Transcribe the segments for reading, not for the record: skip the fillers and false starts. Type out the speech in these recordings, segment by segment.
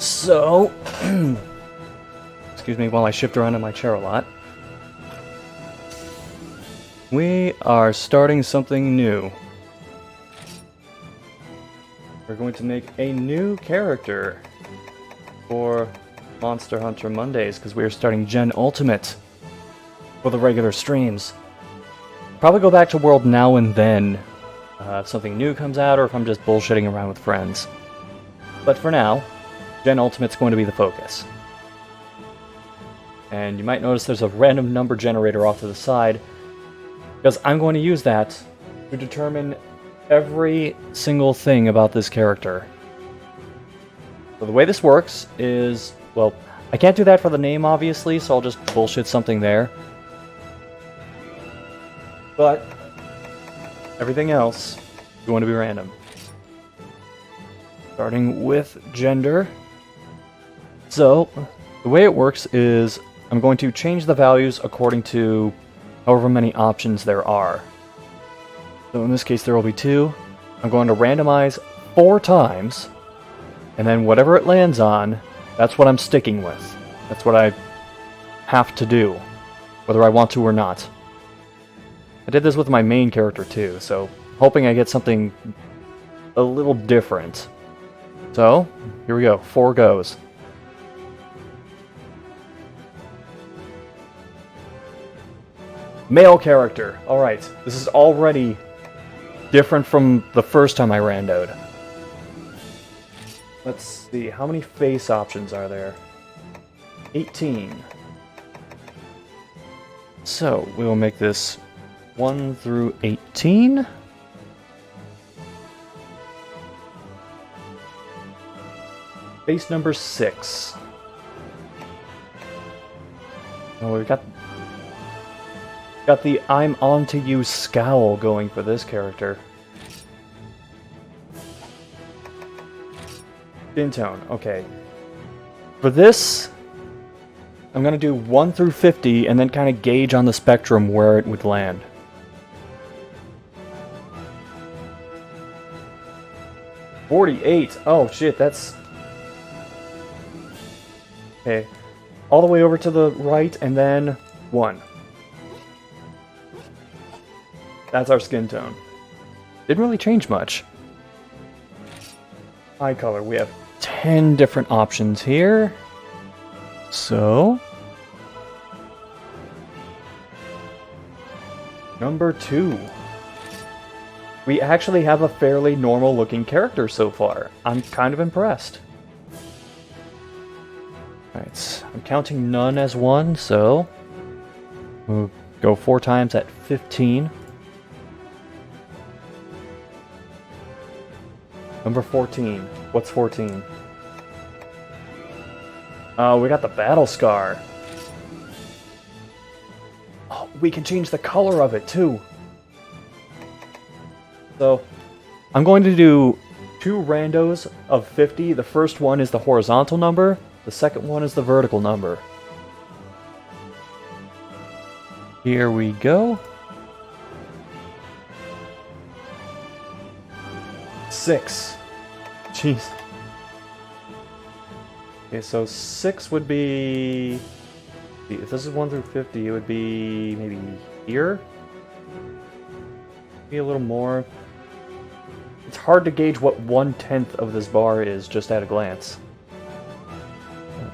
So, excuse me while I shift around in my chair a lot. We are starting something new. We're going to make a new character for Monster Hunter Mondays, because we are starting Gen Ultimate for the regular streams. Probably go back to World now and then, if something new comes out, or if I'm just bullshitting around with friends. But for now, Gen Ultimate's going to be the focus. And you might notice there's a random number generator off to the side, because I'm going to use that to determine every single thing about this character. So the way this works is, well, I can't do that for the name, obviously, so I'll just bullshit something there. But everything else is going to be random. Starting with gender. So, the way it works is I'm going to change the values according to however many options there are. So in this case there will be 2. I'm going to randomize 4 times, and then whatever it lands on, that's what I'm sticking with. That's what I have to do, whether I want to or not. I did this with my main character too, so hoping I get something a little different. So, here we go, 4 goes. Male character. Alright, this is already different from the first time I randoed. Let's see, how many face options are there? 18. So, we will make this 1 through 18. Face number 6. Oh, we've got the I'm on to you scowl going for this character. Skin tone, okay. For this, I'm gonna do 1 through 50 and then kind of gauge on the spectrum where it would land. $48. Oh shit, that's... Okay. All the way over to the right and then 1. That's our skin tone. Didn't really change much. Eye color, we have 10 different options here. So... Number 2. We actually have a fairly normal looking character so far. I'm kind of impressed. Alright, I'm counting none as 1, so... We'll go 4 times at 15. Number 14. What's 14? We got the battle scar. Oh, we can change the color of it too. So, I'm going to do 2 randos of 50. The first one is the horizontal number. The second one is the vertical number. Here we go. 6. Jeez. Okay, so 6 would be... If this is 1 through 50, it would be maybe here? Maybe a little more. It's hard to gauge what 1/10 of this bar is just at a glance.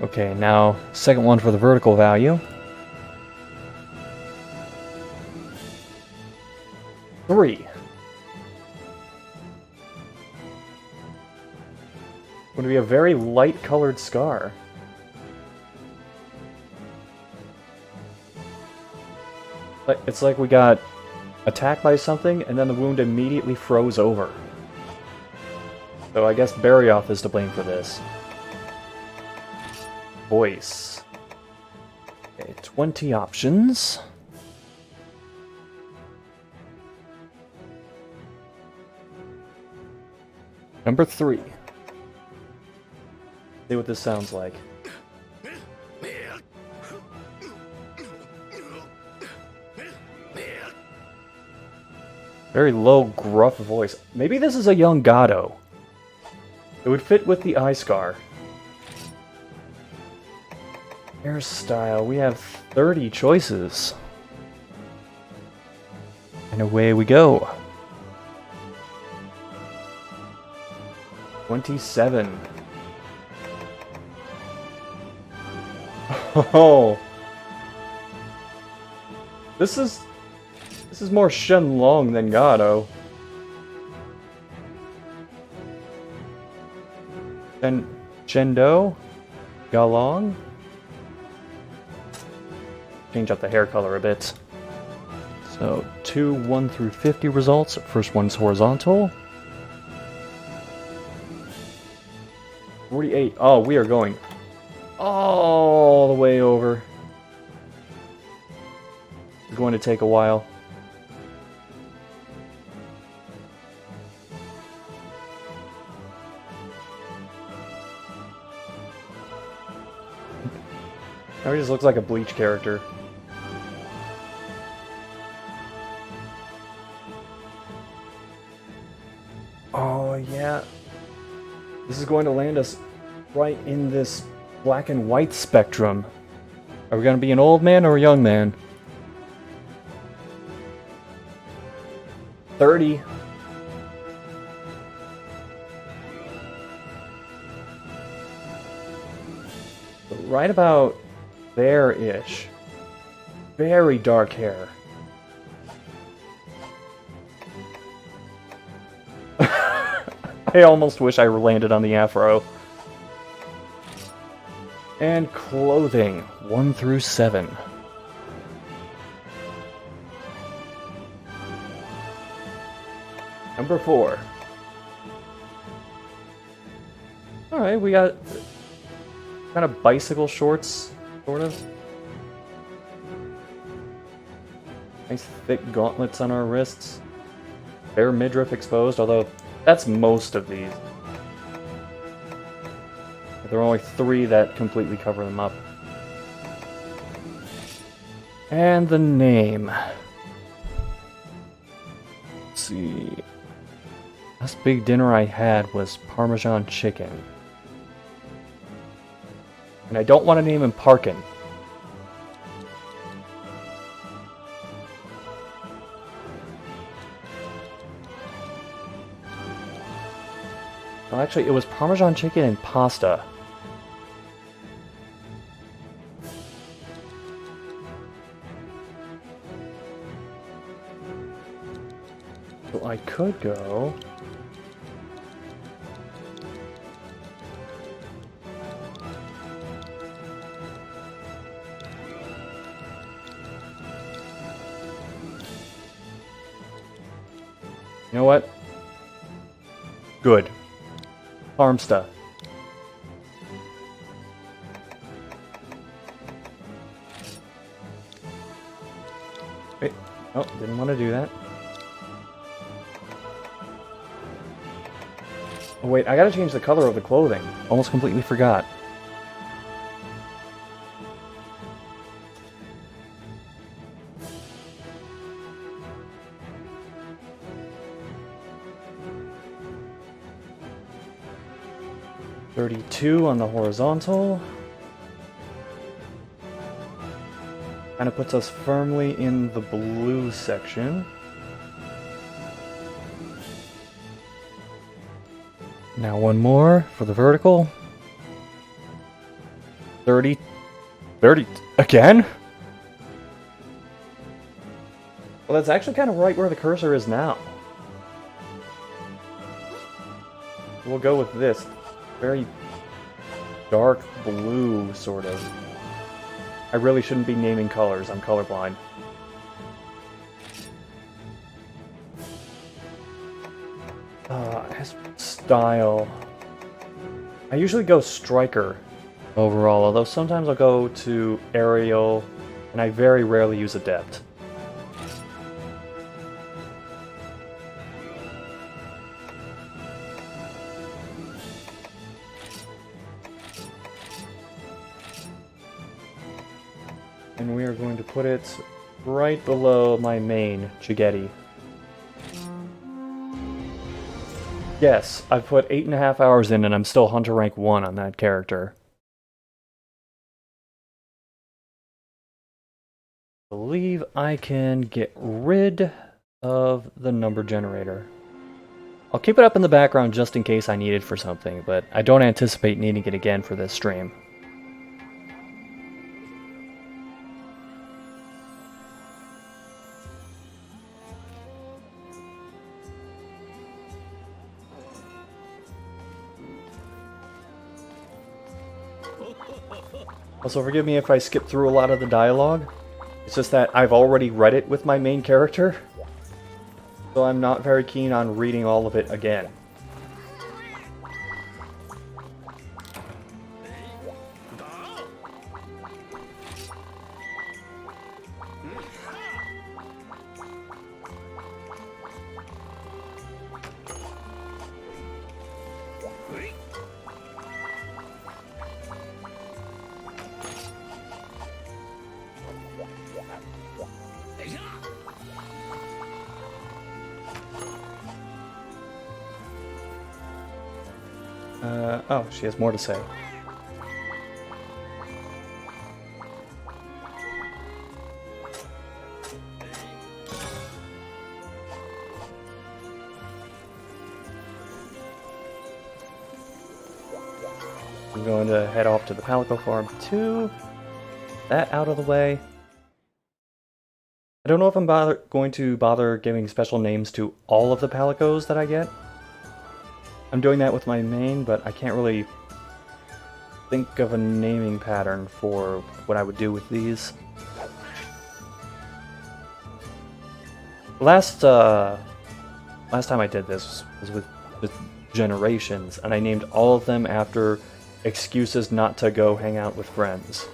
Okay, now second one for the vertical value. 3. Going to be a very light colored scar. It's like we got attacked by something and then the wound immediately froze over. So I guess Barioth is to blame for this. Voice. Okay, 20 options. Number 3. See what this sounds like. Very low, gruff voice. Maybe this is a young Gato. It would fit with the eye scar. Hairstyle. We have 30 choices. And away we go. 27. Oh. This is more Shenlong than Gado. Shendo? Galong? Change up the hair color a bit. So, 1 through 50 results. First one's horizontal. 48. Oh, we are going all the way over. It's going to take a while. Now he just looks like a Bleach character. Oh, yeah. This is going to land us right in this black and white spectrum. Are we going to be an old man or a young man? 30. Right about there-ish. Very dark hair. I almost wish I landed on the afro. And clothing, 1 through 7. Number 4. Alright, we got kind of bicycle shorts, sort of. Nice thick gauntlets on our wrists. Bare midriff exposed, although that's most of these. There are only 3 that completely cover them up. And the name. Let's see. Last big dinner I had was Parmesan chicken. And I don't want to name him Parkin. Well, actually, it was Parmesan chicken and pasta. So I could go... You know what? Good. Parmsta. Wait. Oh, didn't want to do that. Oh, wait, I gotta change the color of the clothing. Almost completely forgot. .32 on the horizontal. Kind of puts us firmly in the blue section. Now one more for the vertical. 30. 30 again? Well, that's actually kind of right where the cursor is now. We'll go with this. Very dark blue, sort of. I really shouldn't be naming colors. I'm colorblind. As style, I usually go striker overall, although sometimes I'll go to aerial, and I very rarely use adept. And we are going to put it right below my main, Chigeti. Yes, I've put 8.5 hours in and I'm still Hunter rank 1 on that character. believe I can get rid of the number generator. I'll keep it up in the background just in case I need it for something, but I don't anticipate needing it again for this stream. Also, forgive me if I skip through a lot of the dialogue. It's just that I've already read it with my main character, so I'm not very keen on reading all of it again. Oh, she has more to say. I'm going to head off to the Palico Farm too. That out of the way. I don't know if I'm going to bother giving special names to all of the Palicos that I get. I'm doing that with my main, but I can't really think of a naming pattern for what I would do with these. Last time I did this was with Generations, and I named all of them after excuses not to go hang out with friends.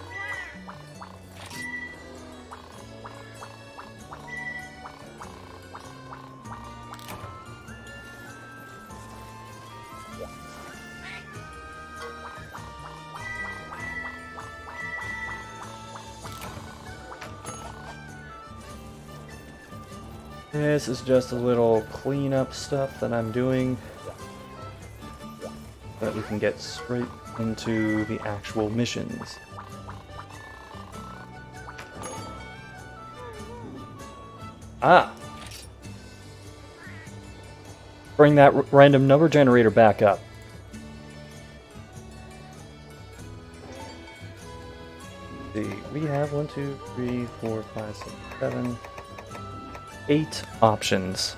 This is just a little cleanup stuff that I'm doing so that we can get straight into the actual missions. Ah! Bring that random number generator back up. Let's see, we have 1, 2, 3, 4, 5, 6, 7... 8 options.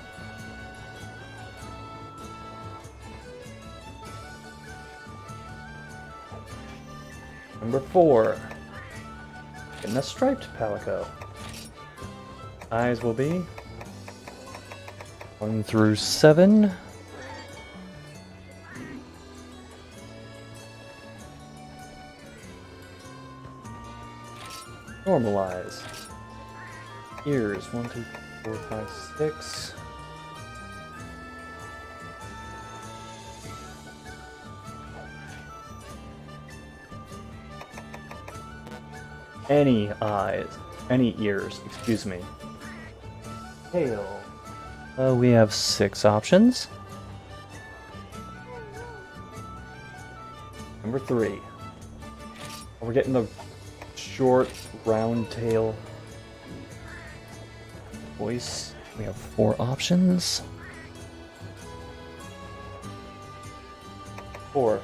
Number 4. Getting a striped Palico. Eyes will be 1 through 7. Normalize. Ears 1, 2, 4, 5, 6. Any eyes, any ears, excuse me. Tail. We have 6 options. Number 3. We're getting the short, round tail. Voice. We have 4 options. 4.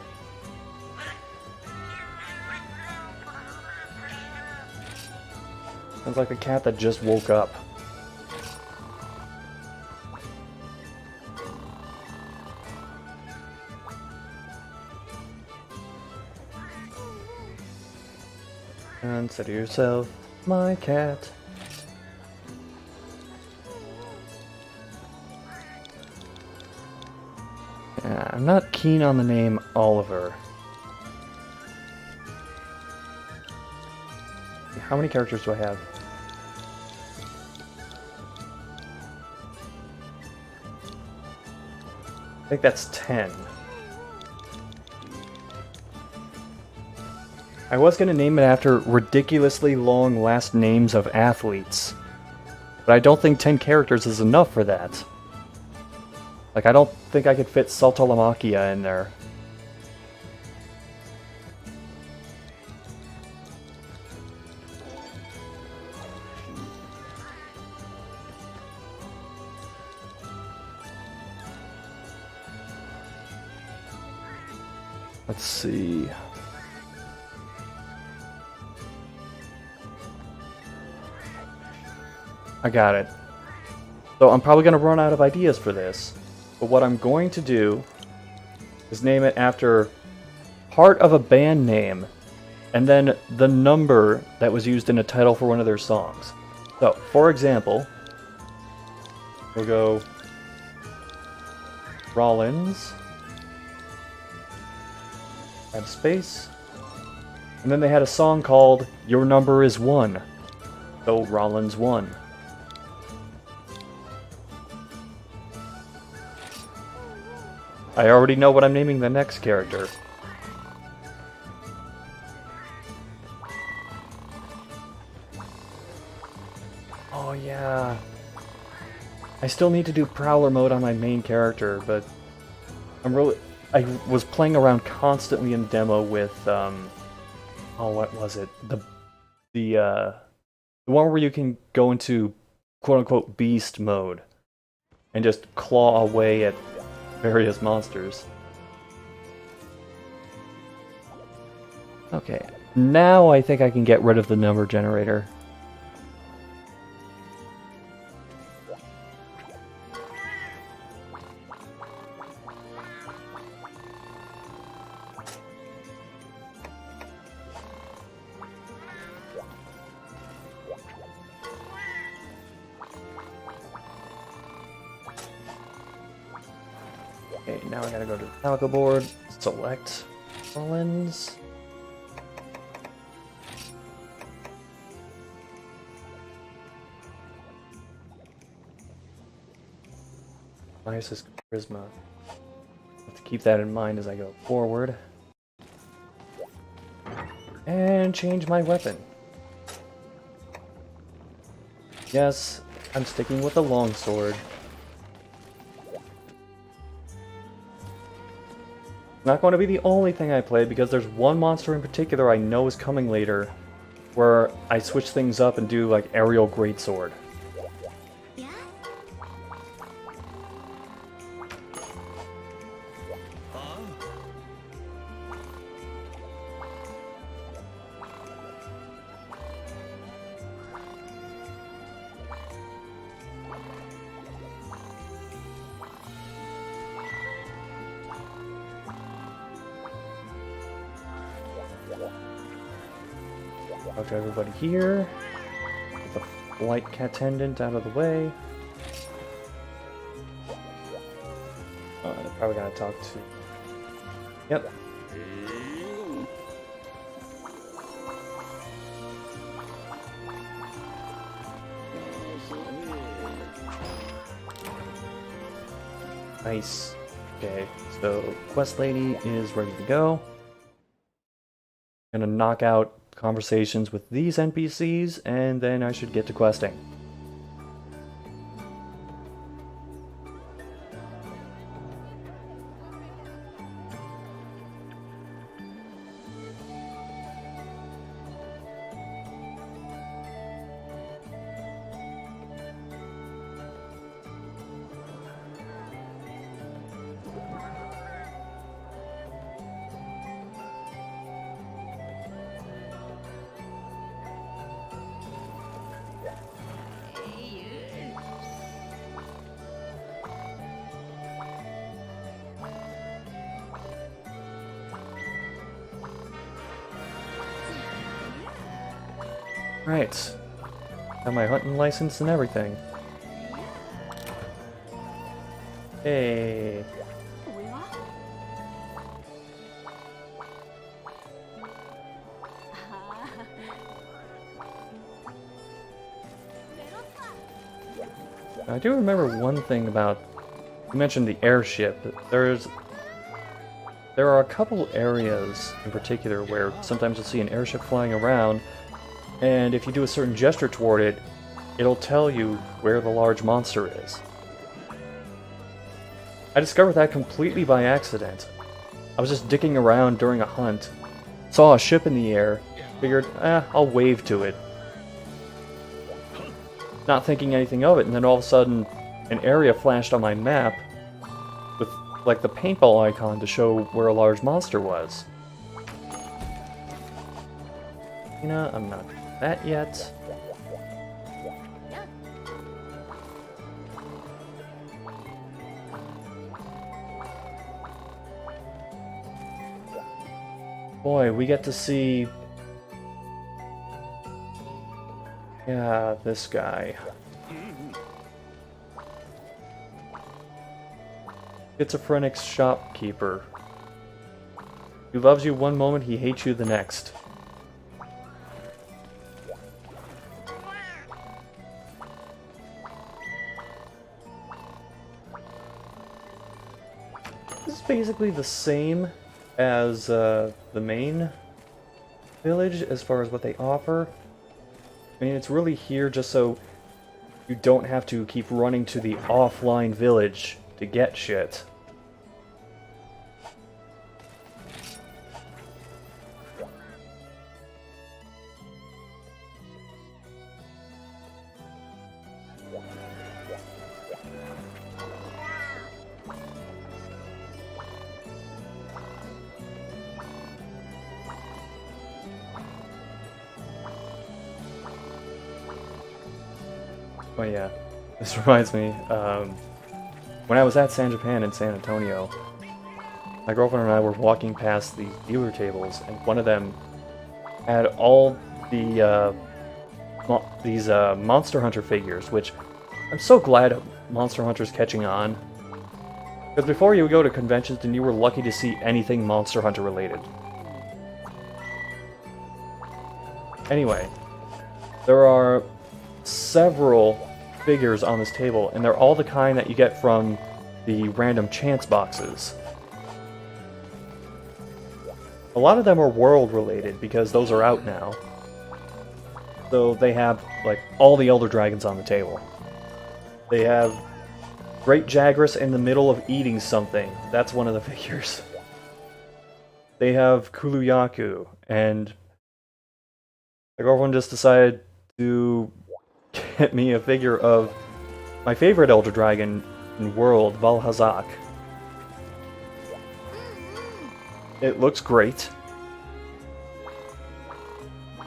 Sounds like a cat that just woke up. Consider yourself my cat. I'm not keen on the name Oliver. How many characters do I have? I think that's 10. I was going to name it after ridiculously long last names of athletes, but I don't think 10 characters is enough for that. Like, I don't think I could fit Saltalamacchia in there. Let's see. I got it. So I'm probably going to run out of ideas for this, but what I'm going to do is name it after part of a band name, and then the number that was used in a title for one of their songs. So, for example, we'll go Rollins, add space, and then they had a song called Your Number Is 1, so Rollins 1. I already know what I'm naming the next character. Oh yeah. I still need to do Prowler mode on my main character, but I was playing around constantly in demo with what was it? The one where you can go into quote unquote beast mode and just claw away at various monsters. Okay, now I think I can get rid of the number generator. Okay, now I gotta go to the Falco board, select Rollins. Minus his charisma. Have to keep that in mind as I go forward. And change my weapon. Yes, I'm sticking with the longsword. Not going to be the only thing I play, because there's one monster in particular I know is coming later, where I switch things up and do like aerial greatsword. Talk to everybody here. Get the flight attendant out of the way. I probably gotta talk to... Yep. Nice. Okay, so Quest Lady is ready to go. Gonna knock out conversations with these NPCs, and then I should get to questing. Right. Got my hunting license and everything. Hey. I do remember one thing about... You mentioned the airship. There are a couple areas in particular where sometimes you'll see an airship flying around, and if you do a certain gesture toward it, it'll tell you where the large monster is. I discovered that completely by accident. I was just dicking around during a hunt, saw a ship in the air, figured, I'll wave to it. Not thinking anything of it, and then all of a sudden, an area flashed on my map with like the paintball icon to show where a large monster was. I'm not doing that yet. Boy, we get to see... Yeah, this guy. Schizophrenic shopkeeper. He loves you one moment, he hates you the next. This is basically the same as the main village as far as what they offer. I mean, it's really here just so you don't have to keep running to the offline village to get shit. Oh yeah, this reminds me, when I was at San Japan in San Antonio, my girlfriend and I were walking past these dealer tables, and one of them had all the these Monster Hunter figures, which I'm so glad Monster Hunter's catching on. Because before you would go to conventions and you were lucky to see anything Monster Hunter related. Anyway, there are several figures on this table, and they're all the kind that you get from the random chance boxes. A lot of them are world related because those are out now. So they have like all the Elder Dragons on the table. They have Great Jagras in the middle of eating something. That's one of the figures. They have Kuluyaku, and my girlfriend just decided to get me a figure of my favorite Elder Dragon in the world, Valhazak. It looks great.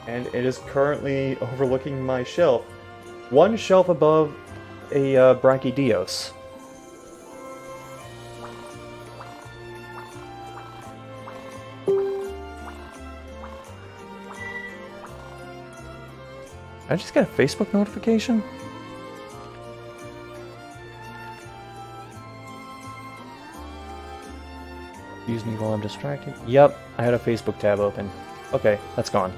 And it is currently overlooking my shelf. One shelf above a Brachydios. I just got a Facebook notification? Excuse me while I'm distracted. Yep, I had a Facebook tab open. Okay, that's gone.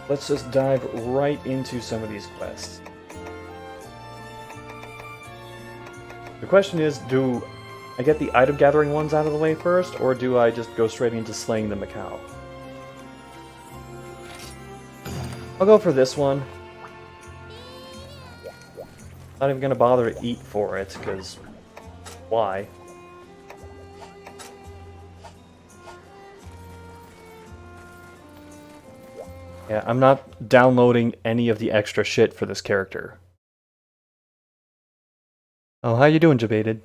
Let's just dive right into some of these quests. The question is, do I get the item gathering ones out of the way first, or do I just go straight into slaying the Maccao? I'll go for this one. Not even gonna bother to eat for it, because why? Yeah, I'm not downloading any of the extra shit for this character. Oh, how you doing, Jebaited?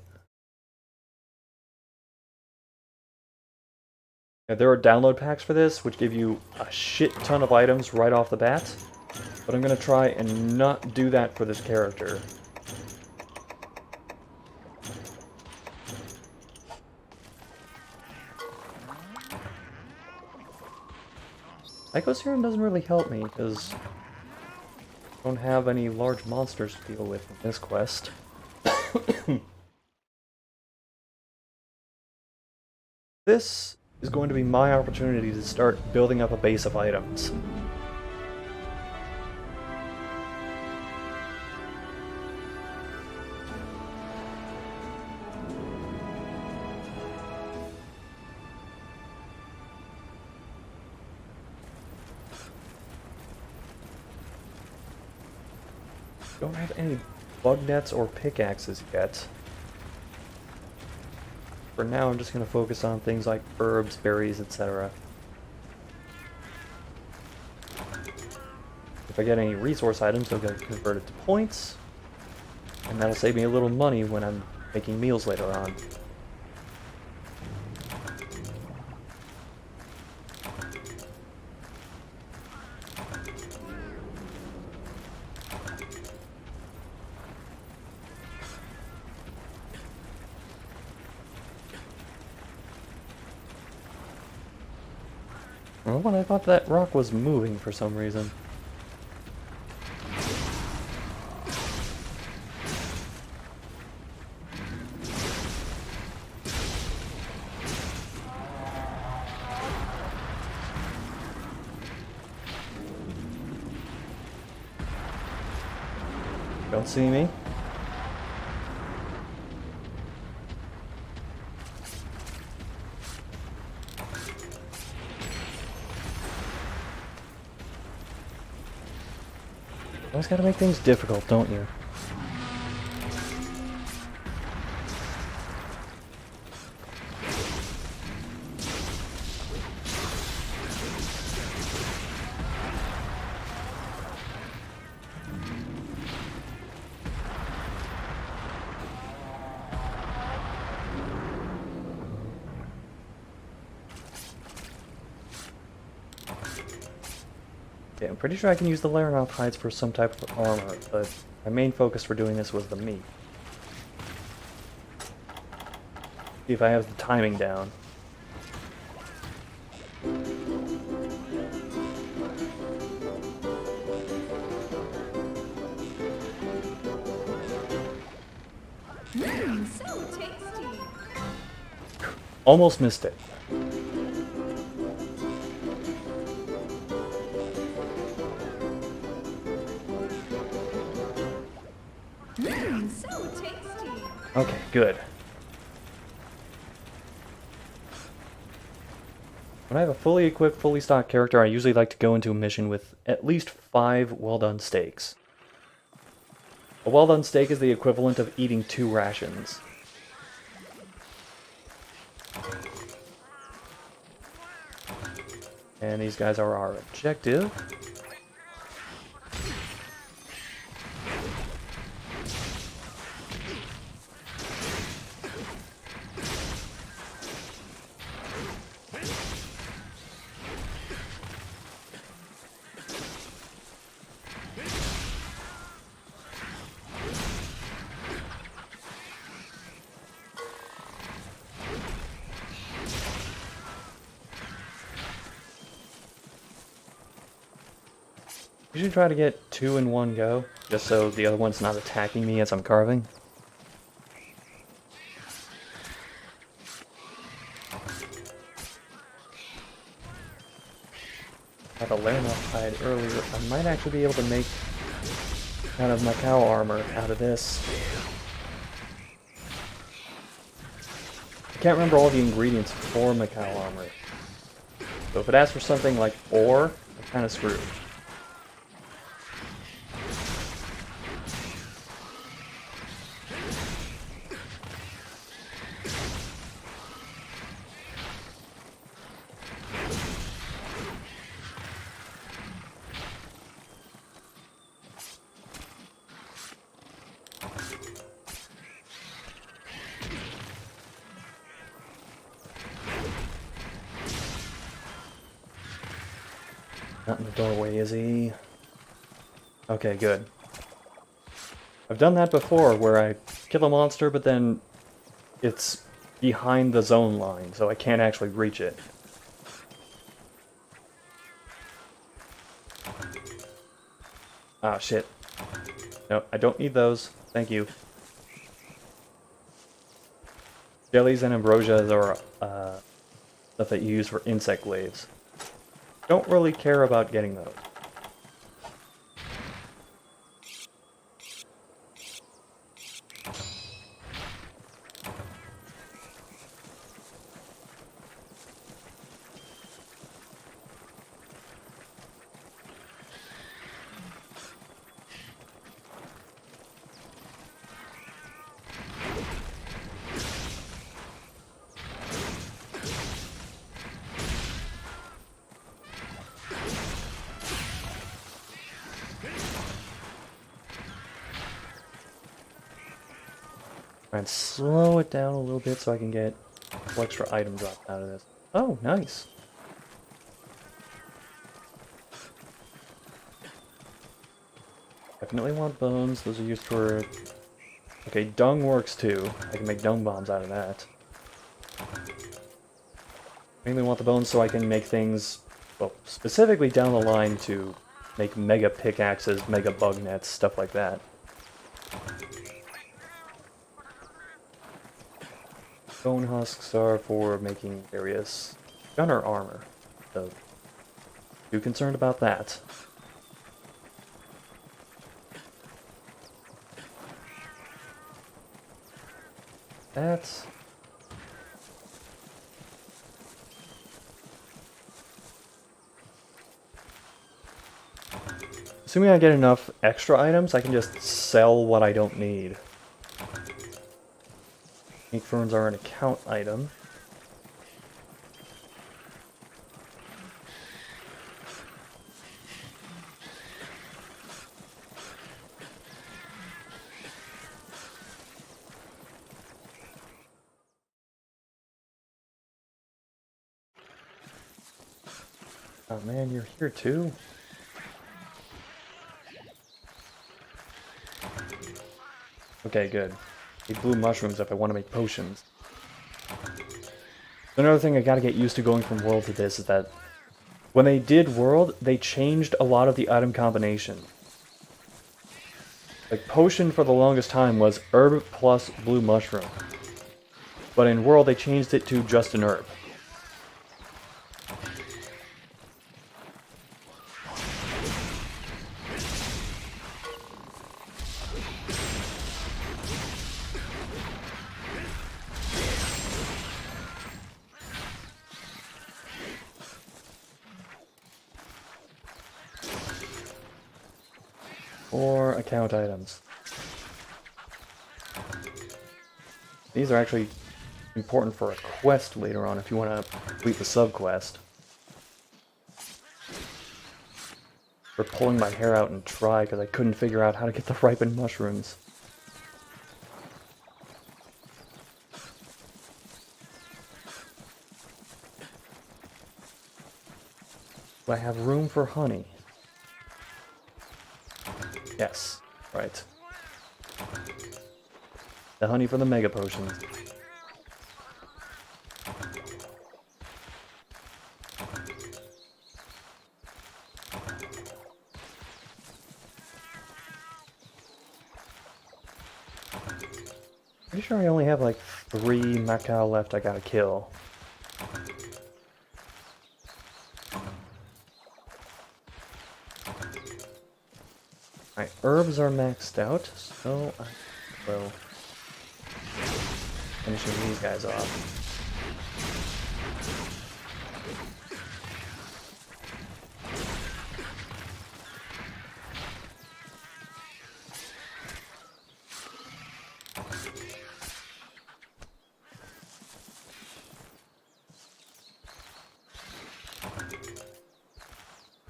Yeah, there are download packs for this, which give you a shit ton of items right off the bat. But I'm gonna try and not do that for this character. Echo Serum doesn't really help me, because I don't have any large monsters to deal with in this quest. This is going to be my opportunity to start building up a base of items. Don't have any bug nets or pickaxes yet. For now, I'm just going to focus on things like herbs, berries, etc. If I get any resource items, they'll get converted to points, and that'll save me a little money when I'm making meals later on. Oh, but I thought that rock was moving for some reason. Don't see me. You always gotta make things difficult, don't you? Yeah, I'm pretty sure I can use the Laranov hides for some type of armor, but my main focus for doing this was the meat. See if I have the timing down. So tasty. Almost missed it. So tasty. Okay, good. When I have a fully equipped, fully stocked character, I usually like to go into a mission with at least 5 well-done steaks. A well-done steak is the equivalent of eating 2 rations. And these guys are our objective. You should try to get 2 in one go, just so the other one's not attacking me as I'm carving. Got the Laranov hide earlier. I might actually be able to make kind of Maccao armor out of this. I can't remember all the ingredients for Maccao armor. So if it asks for something like ore, I'm kind of screwed. Not in the doorway, is he? Okay, good. I've done that before, where I kill a monster, but then it's behind the zone line, so I can't actually reach it. Ah, shit. No, I don't need those. Thank you. Jellies and ambrosias are stuff that you use for insect glaives. Don't really care about getting those. Try and slow it down a little bit so I can get a couple extra items out of this. Oh, nice. Definitely want bones. Those are used for... Okay, dung works too. I can make dung bombs out of that. Mainly want the bones so I can make things, well, specifically down the line to make mega pickaxes, mega bug nets, stuff like that. Bone husks are for making various gunner armor, so too concerned about that. That's... Assuming I get enough extra items, I can just sell what I don't need. Ink ferns are an account item. Oh man, you're here too? Okay, good. Need blue mushrooms if I want to make potions. Another thing I gotta get used to going from world to this is that when they did world, they changed a lot of the item combination. Like, potion for the longest time was herb plus blue mushroom. But in world, they changed it to just an herb. Or account items. These are actually important for a quest later on if you want to complete the sub-quest. For pulling my hair out and try because I couldn't figure out how to get the ripened mushrooms. Do I have room for honey? Yes, right. The honey for the mega potions. Pretty sure I only have like 3 Maccao left I gotta kill. Alright, herbs are maxed out, so I will finishing these guys off.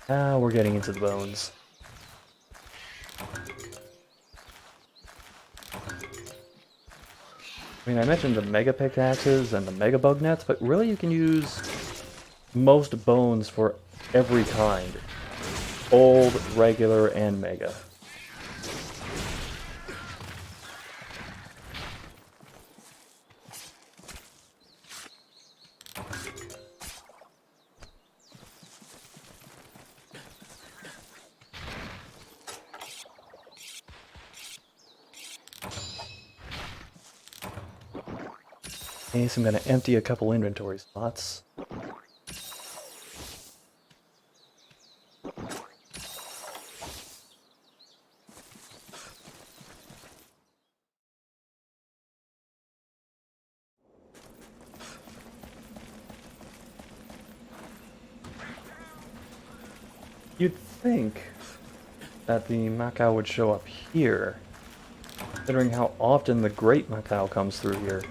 Now we're getting into the bones. I mean, I mentioned the mega pickaxes and the mega bug nets, but really you can use most bones for every kind. Old, regular, and mega. Okay, so I'm going to empty a couple inventory spots. You'd think that the Maccao would show up here, considering how often the Great Maccao comes through here.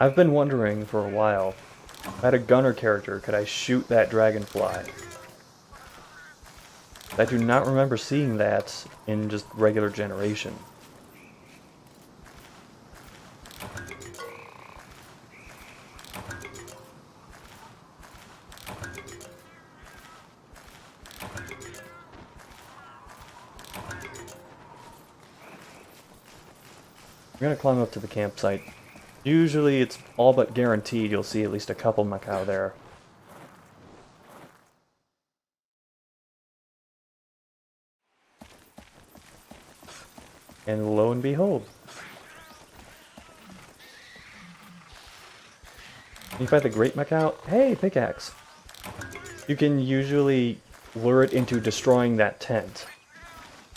I've been wondering for a while, if I had a gunner character, could I shoot that dragonfly? I do not remember seeing that in just regular generation. I'm gonna climb up to the campsite. Usually it's all but guaranteed you'll see at least a couple Maccao there. And lo and behold. You find the Great Maccao? Hey, pickaxe! You can usually lure it into destroying that tent.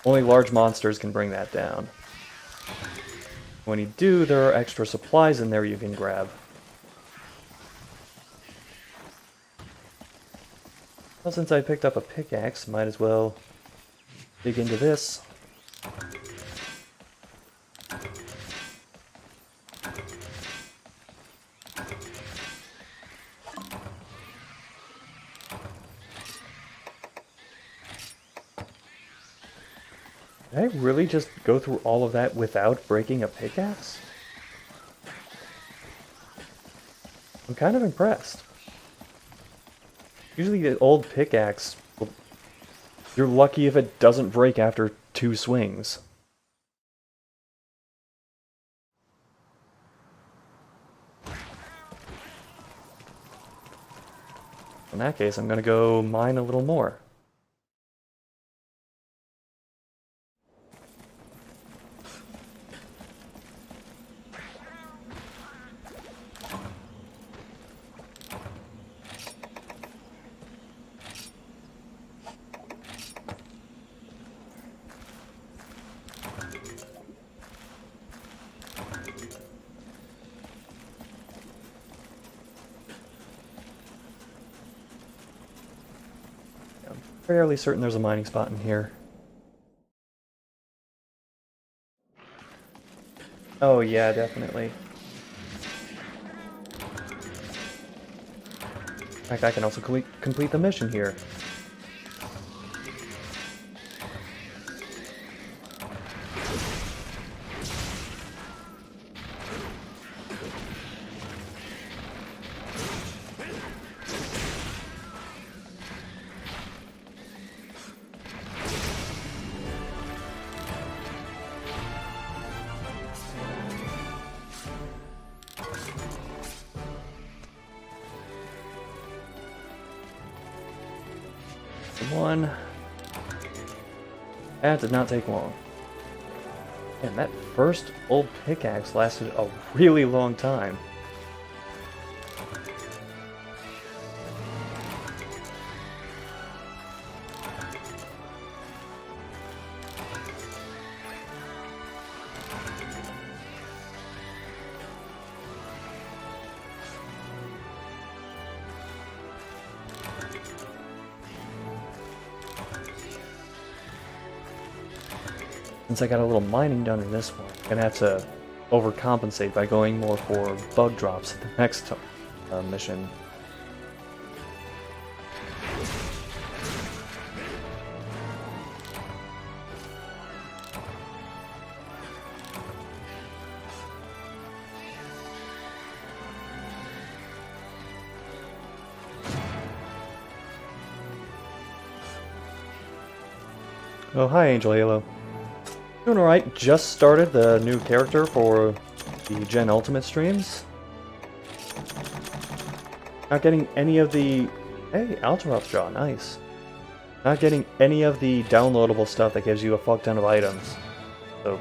Only large monsters can bring that down. When you do, there are extra supplies in there you can grab. Well, since I picked up a pickaxe, might as well dig into this. Did I really just go through all of that without breaking a pickaxe? I'm kind of impressed. Usually the old pickaxe, well, you're lucky if it doesn't break after 2 swings. In that case, I'm gonna go mine a little more. Fairly certain there's a mining spot in here. Oh yeah, definitely. In fact, I can also complete the mission here. One. That did not take long. And that first old pickaxe lasted a really long time. Since I got a little mining done in this one, I'm gonna have to overcompensate by going more for bug drops at the next mission. Oh, hi, Angel Halo. Doing alright, just started the new character for the Gen Ultimate streams. Not getting any of the... Hey, Alterops Jaw, nice. Not getting any of the downloadable stuff that gives you a fuck ton of items. So...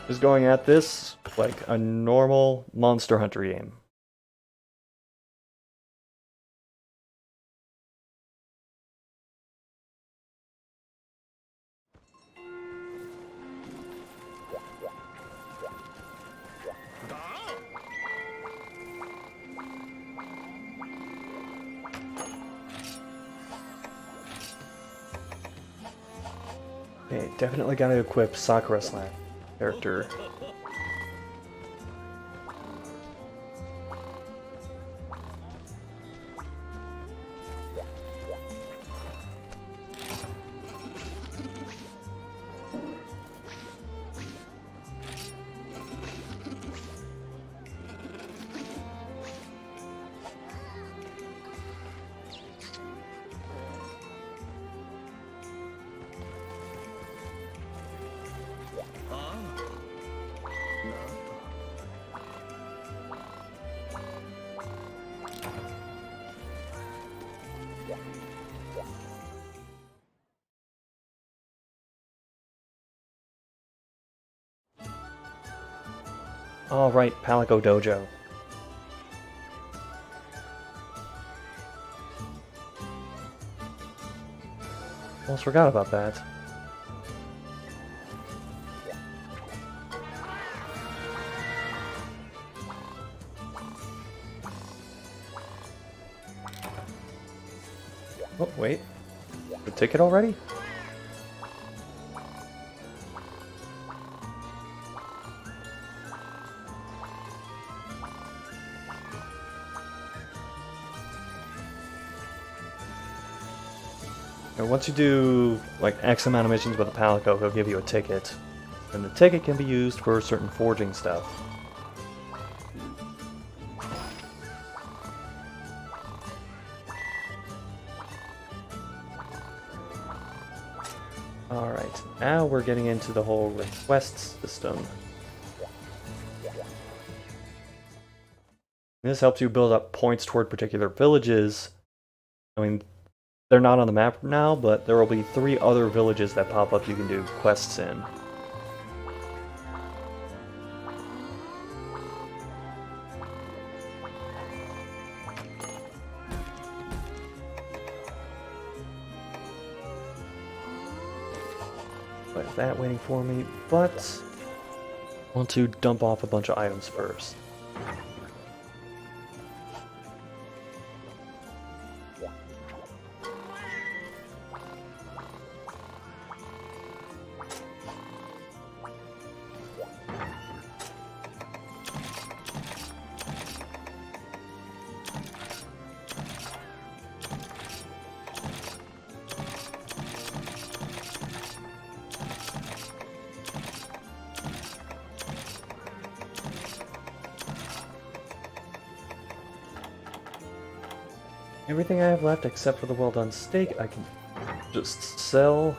just going at this like a normal Monster Hunter game. Okay, definitely gotta equip Sakura Slam character. Alright, Palico Dojo. Almost forgot about that. Oh, wait. The ticket already? And once you do like X amount of missions with a Palico, he'll give you a ticket. And the ticket can be used for certain forging stuff. Alright, now we're getting into the whole request system. This helps you build up points toward particular villages. I mean, they're not on the map now, but there will be 3 other villages that pop up you can do quests in. But that waiting for me, but I want to dump off a bunch of items first. Everything I have left except for the well done steak I can just sell.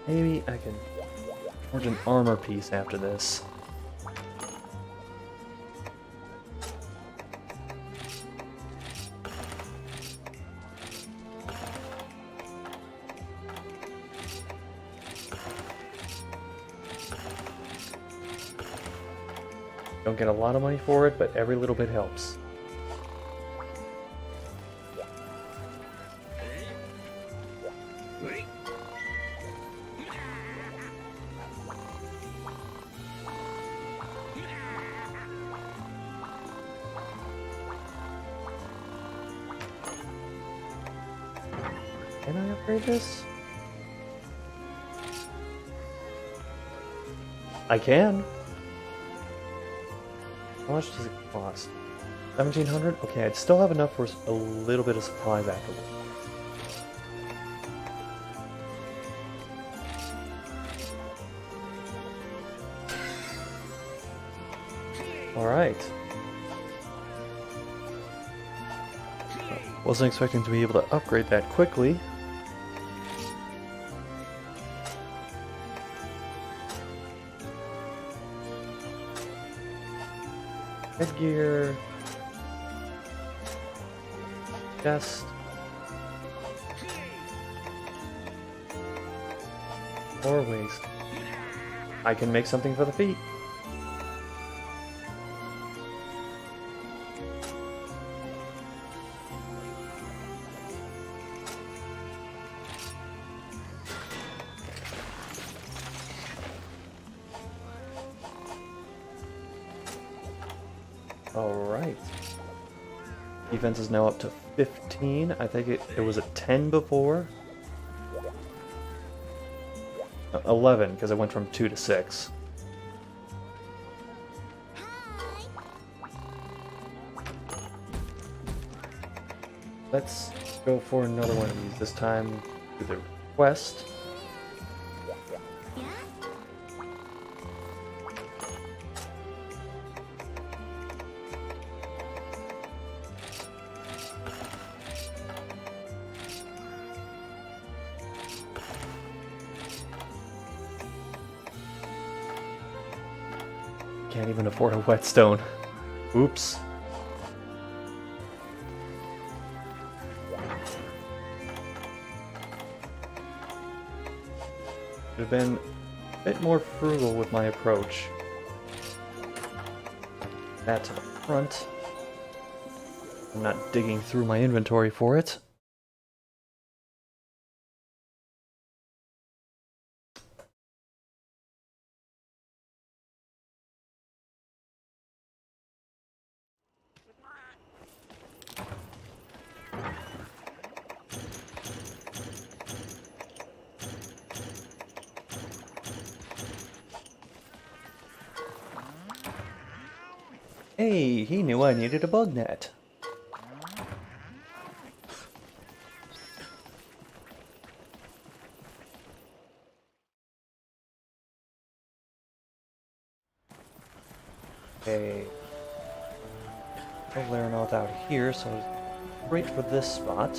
Maybe I can forge an armor piece after this. Don't get a lot of money for it, but every little bit helps. Can I upgrade this? I can. How much does it cost? 1,700? Okay, I'd still have enough for a little bit of supplies afterwards. Alright. Wasn't expecting to be able to upgrade that quickly. Headgear. Chest. Or waist. I can make something for the feet. Alright. Defense is now up to 15. I think it was at 10 before. 11, because it went from 2 to 6. Let's go for another one of these. This time to the request. can't even afford a whetstone. Oops. Should have been a bit more frugal with my approach. That to the front. I'm not digging through my inventory for it. Hey, he knew I needed a bug net. Okay. No Laranoth out here, so great for this spot.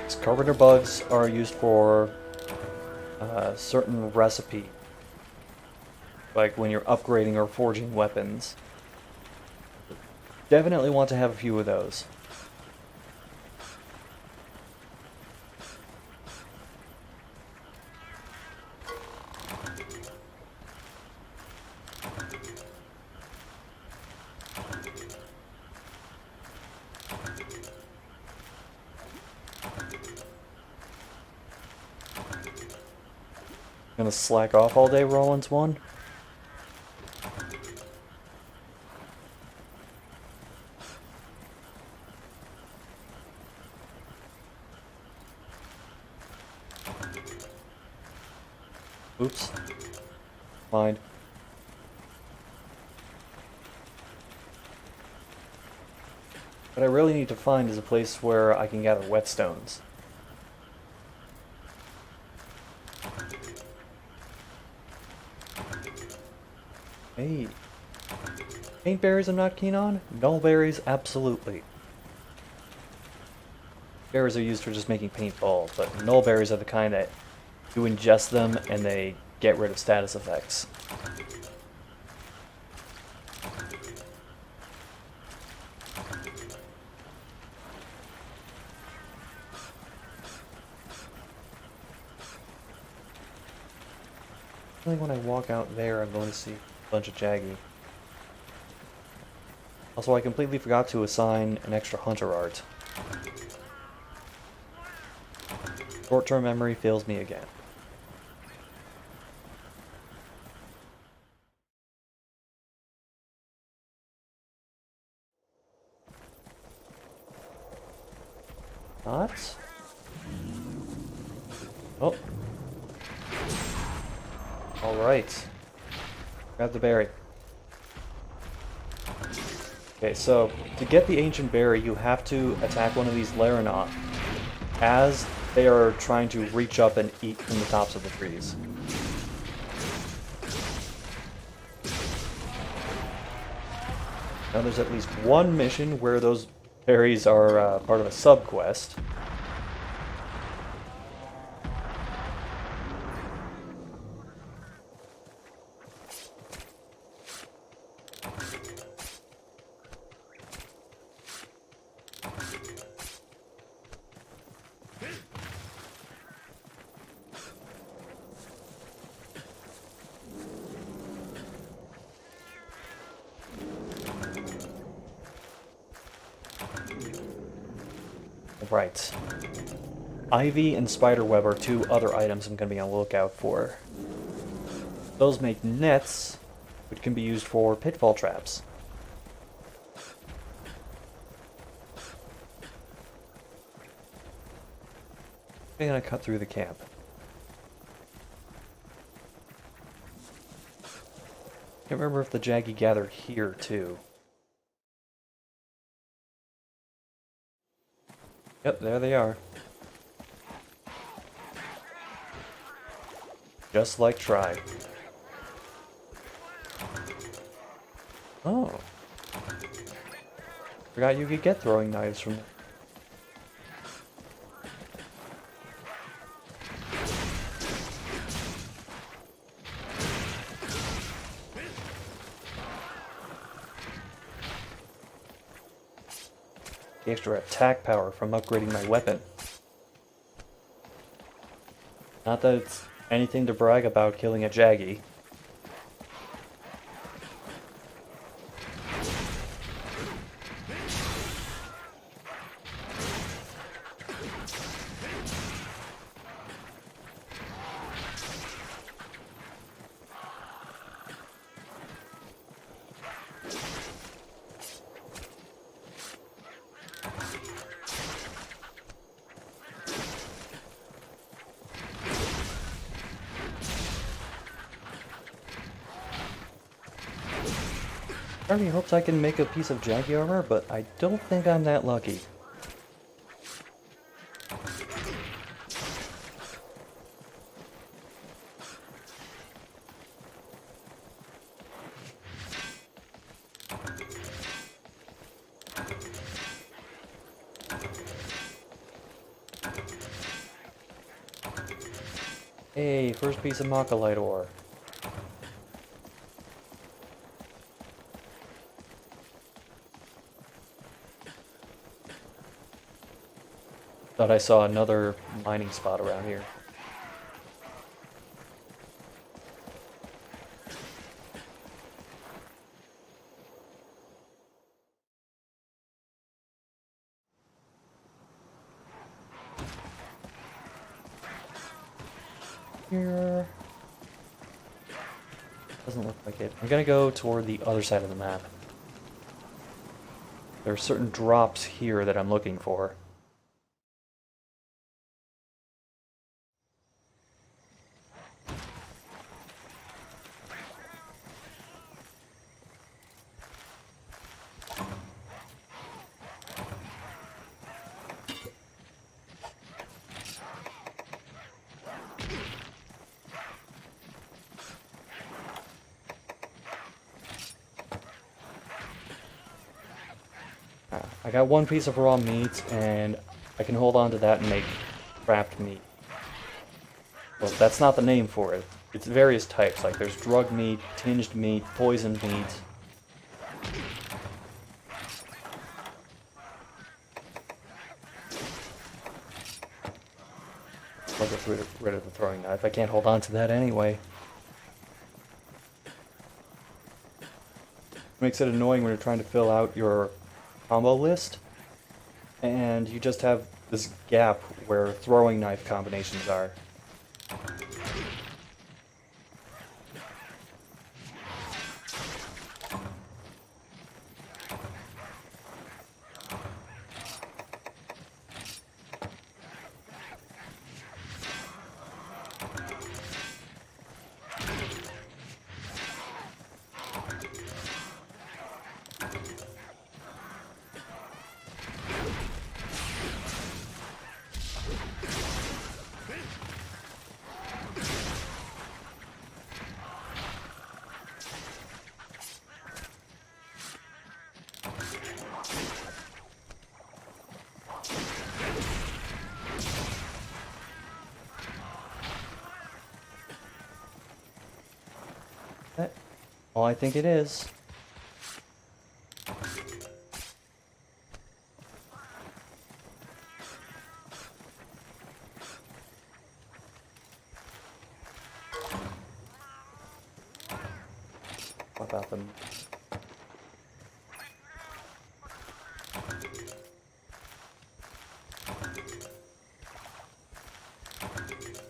These carpenter bugs are used for certain recipe, like when you're upgrading or forging weapons. Definitely want to have a few of those. Gonna slack off all day, Rollins 1? Oops. Mind. What I really need to find is a place where I can gather whetstones. Hey. Paint berries I'm not keen on? Null berries, absolutely. Berries are used for just making paintballs, but null berries are the kind that you ingest them and they get rid of status effects. I think when I walk out there, I'm going to see a bunch of Jaggy. Also, I completely forgot to assign an extra hunter art. Short-term memory fails me again. Not? Oh. Alright. Grab the berry. Okay, so to get the ancient berry, you have to attack one of these Laranoth as they are trying to reach up and eat from the tops of the trees. Now there's at least one mission where those berries are part of a sub-quest. Right. Ivy and spiderweb are two other items I'm going to be on the lookout for. Those make nets, which can be used for pitfall traps. I'm going to cut through the camp. Can't remember if the Jaggy gathered here too. Yep, there they are. Just like Try. Oh. Forgot you could get throwing knives from there. extra attack power from upgrading my weapon. Not that it's anything to brag about killing a Jaggy. Part of me hopes I can make a piece of Jaggy armor, but I don't think I'm that lucky. Hey, first piece of Maccaolite ore. Thought I saw another mining spot around here. Here. Doesn't look like it. I'm gonna go toward the other side of the map. There are certain drops here that I'm looking for. I got one piece of raw meat, and I can hold on to that and make craft meat. Well, that's not the name for it. It's various types, like there's drug meat, tinged meat, poisoned meat. I'll get rid of the throwing knife. I can't hold on to that anyway. Makes it annoying when you're trying to fill out your combo list, and you just have this gap where throwing knife combinations are. Well, I think it is. What about them?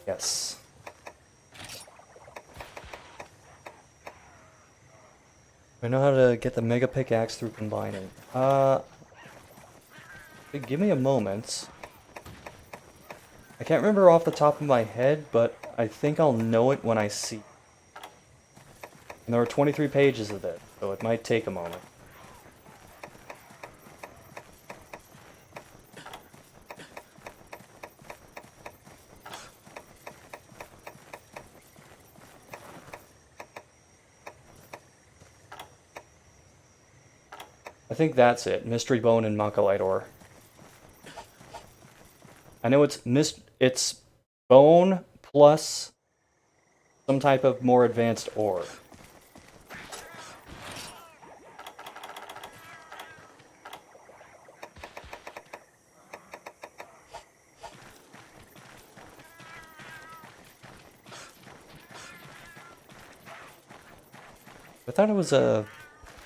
Yes. I know how to get the mega pickaxe through combining. Give me a moment. I can't remember off the top of my head, but I think I'll know it when I see. And there are 23 pages of it, so it might take a moment. I think that's it. Mystery Bone and Maccaolite ore. I know it's bone plus some type of more advanced ore. I thought it was a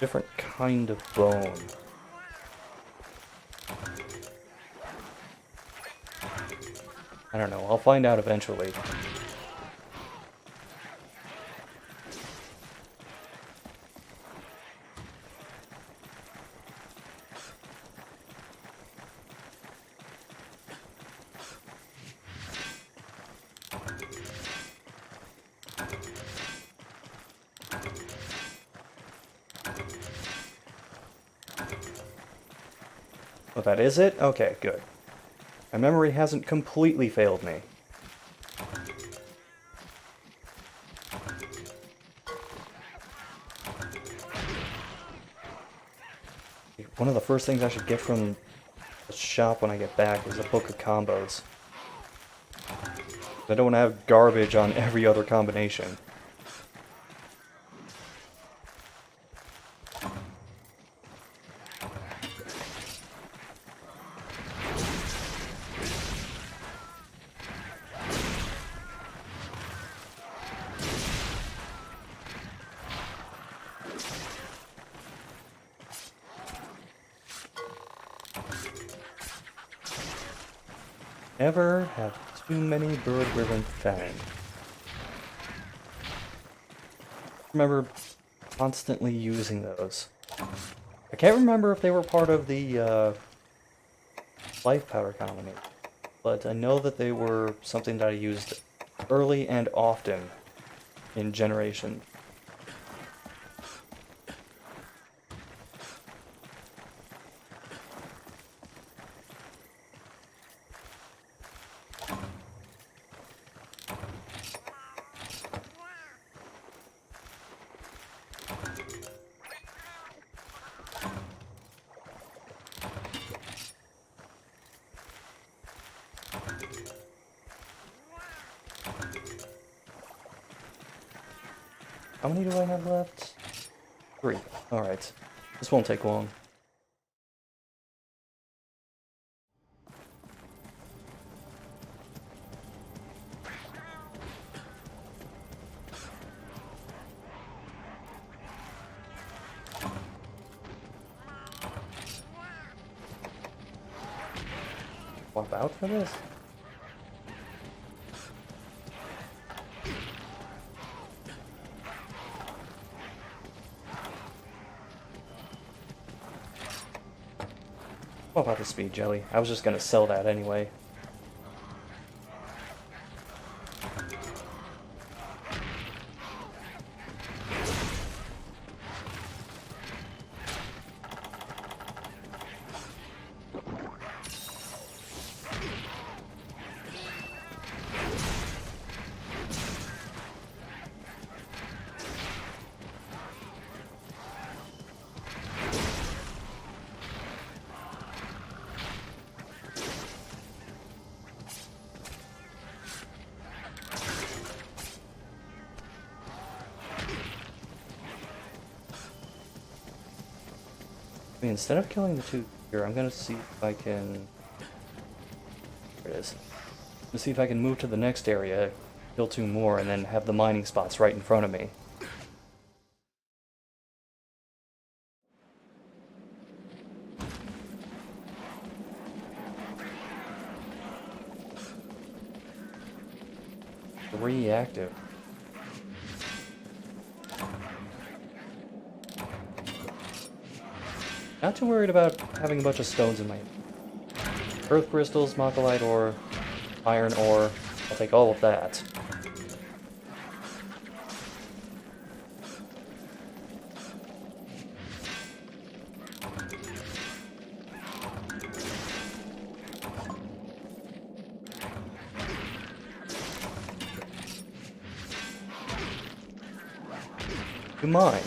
different kind of bone. I don't know, I'll find out eventually. Oh, that is it? Okay, good. My memory hasn't completely failed me. One of the first things I should get from the shop when I get back is a book of combos. I don't have garbage on every other combination. Never have too many bird-ribbon fang. Remember constantly using those. I can't remember if they were part of the life powder combination, but I know that they were something that I used early and often in Generation. How many do I have left? 3. Alright. This won't take long. Swap out for this? What about the speed jelly? I was just gonna sell that anyway. I mean, instead of killing the two here, I'm gonna see if I can... There it is. Let's see if I can move to the next area, kill 2 more, and then have the mining spots right in front of me. Reactive. Not too worried about having a bunch of stones in my earth crystals, Macalite ore, iron ore. I'll take all of that. You mind?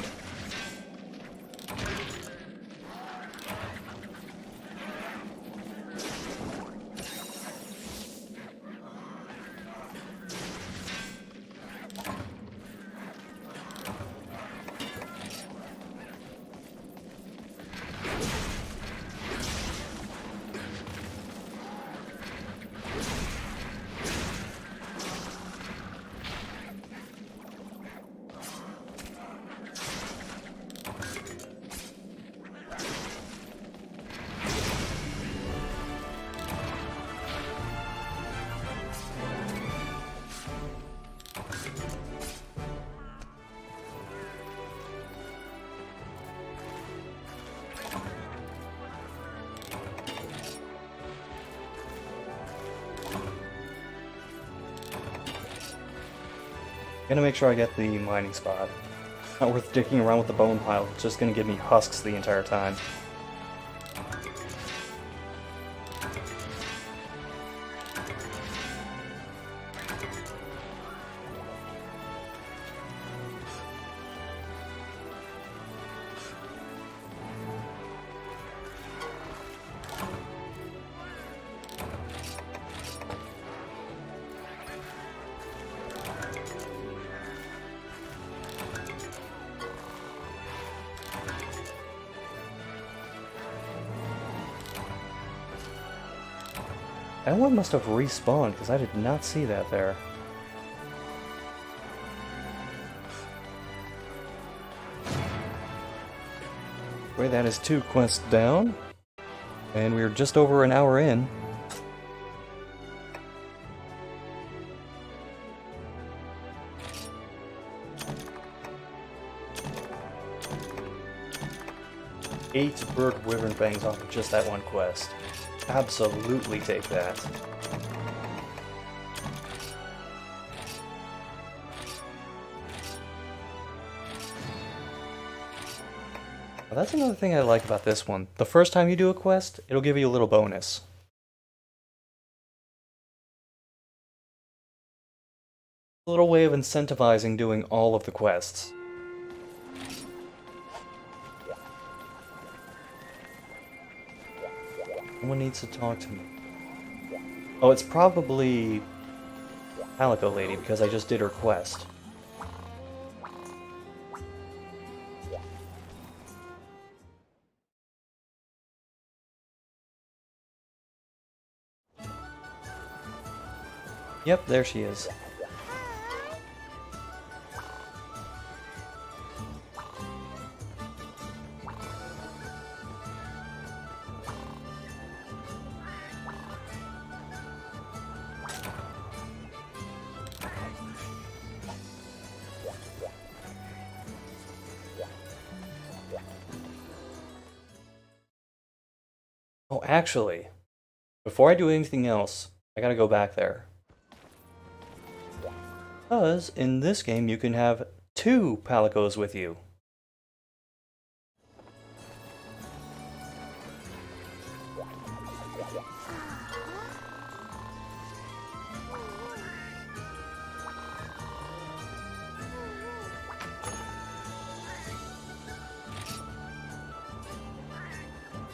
Gonna make sure I get the mining spot. Not worth digging around with the bone pile, it's just gonna give me husks the entire time. That one must have respawned, because I did not see that there. Wait, that is 2 quests down. And we're just over an hour in. Eight bird wyvern fangs off of just that one quest. Absolutely take that. Well, that's another thing I like about this one. The first time you do a quest, it'll give you a little bonus. A little way of incentivizing doing all of the quests. Someone needs to talk to me. Oh, it's probably Calico Lady, because I just did her quest. Yep, there she is. Oh, actually, before I do anything else, I gotta go back there. Because in this game you can have 2 Palicos with you.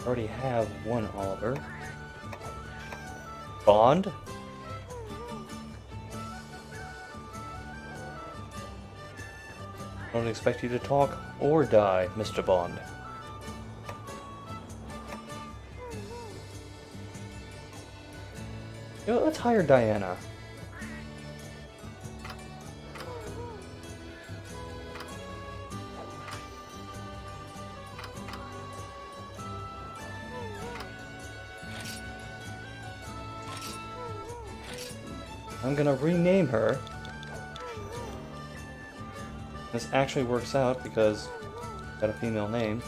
Already have one Oliver. Bond? I don't expect you to talk or die, Mr. Bond. You know, let's hire Diana. I'm gonna rename her. This actually works out because I've got a female name.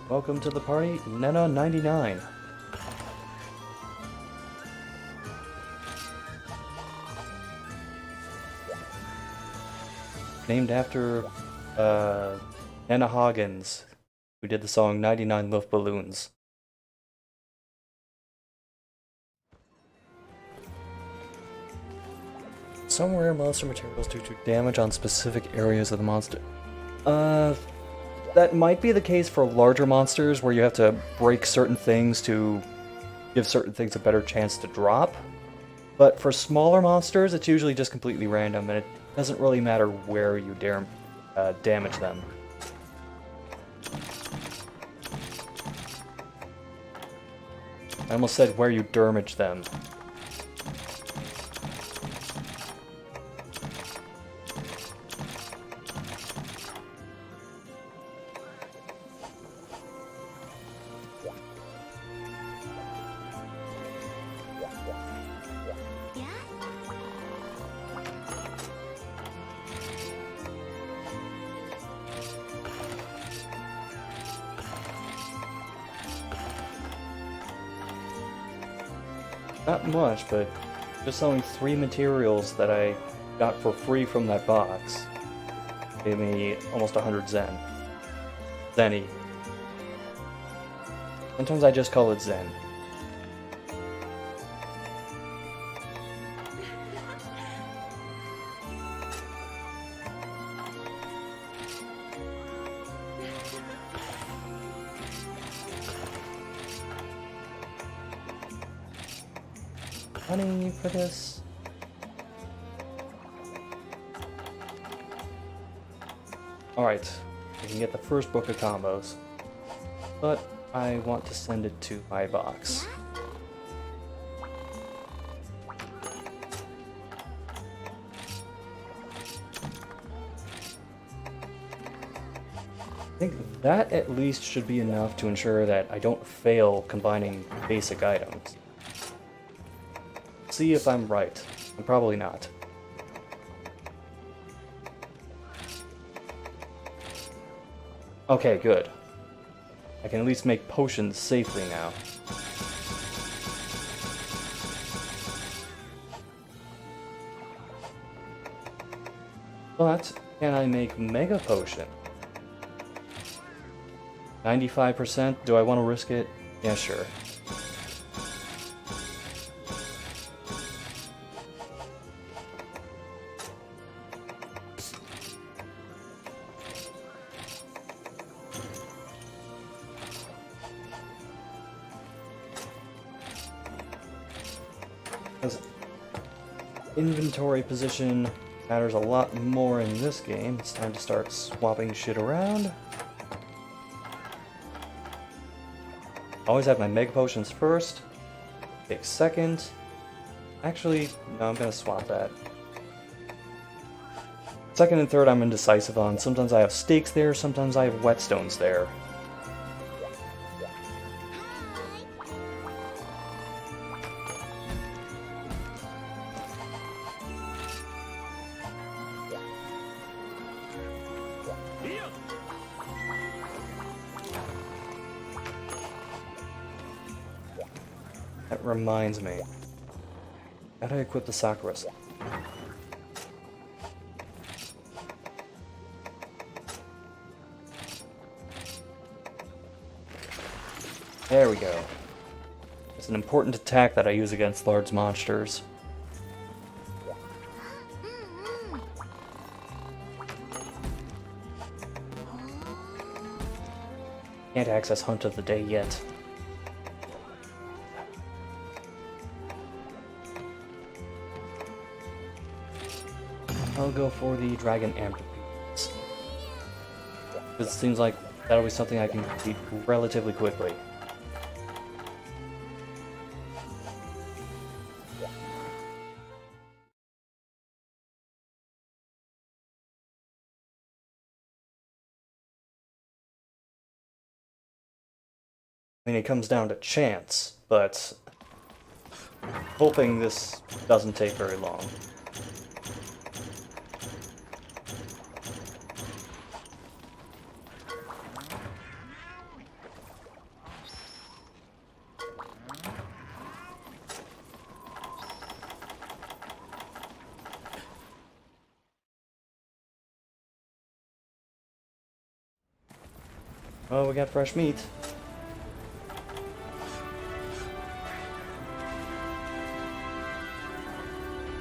Welcome to the party, Nena99. Named after Nana Hoggins, who did the song 99 Luft Balloons. Some rare monster materials due to damage on specific areas of the monster. That might be the case for larger monsters where you have to break certain things to give certain things a better chance to drop. But for smaller monsters, it's usually just completely random, and it doesn't really matter where you damage them. I almost said where you damage them. Not much, but just selling 3 materials that I got for free from that box gave me almost 100 Zen. Zenny. Sometimes I just call it Zen. Money for this. Alright, I can get the first book of combos, but I want to send it to my box. I think that at least should be enough to ensure that I don't fail combining basic items. See if I'm right. I'm probably not. Okay, good. I can at least make potions safely now. But can I make Mega Potion? 95%? Do I want to risk it? Yeah, sure. Because inventory position matters a lot more in this game. It's time to start swapping shit around. Always have my Mega Potions first. Take second. Actually, no, I'm gonna swap that. Second and third I'm indecisive on. Sometimes I have stakes there, sometimes I have whetstones there. That reminds me. Gotta equip the Sakura. There we go. It's an important attack that I use against large monsters. Can't access Hunt of the Day yet. I'll go for the Dragon Amphibians. Because it seems like that'll be something I can complete relatively quickly. I mean, it comes down to chance, but hoping this doesn't take very long. Oh, we got fresh meat.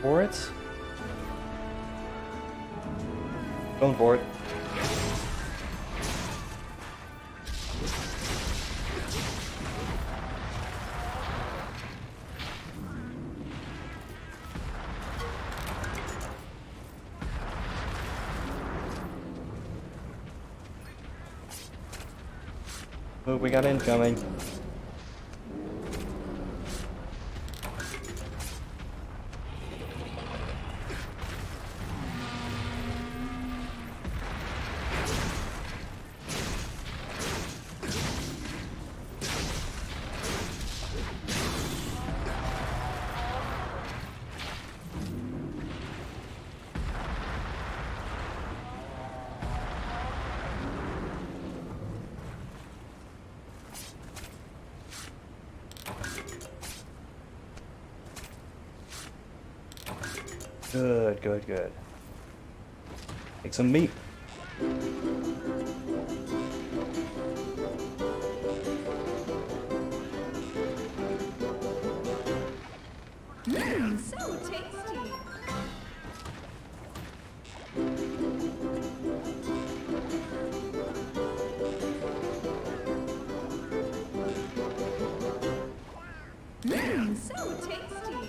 For it? Going for it. Oh, we got incoming. Good, good, good. Take some meat. So tasty. So tasty.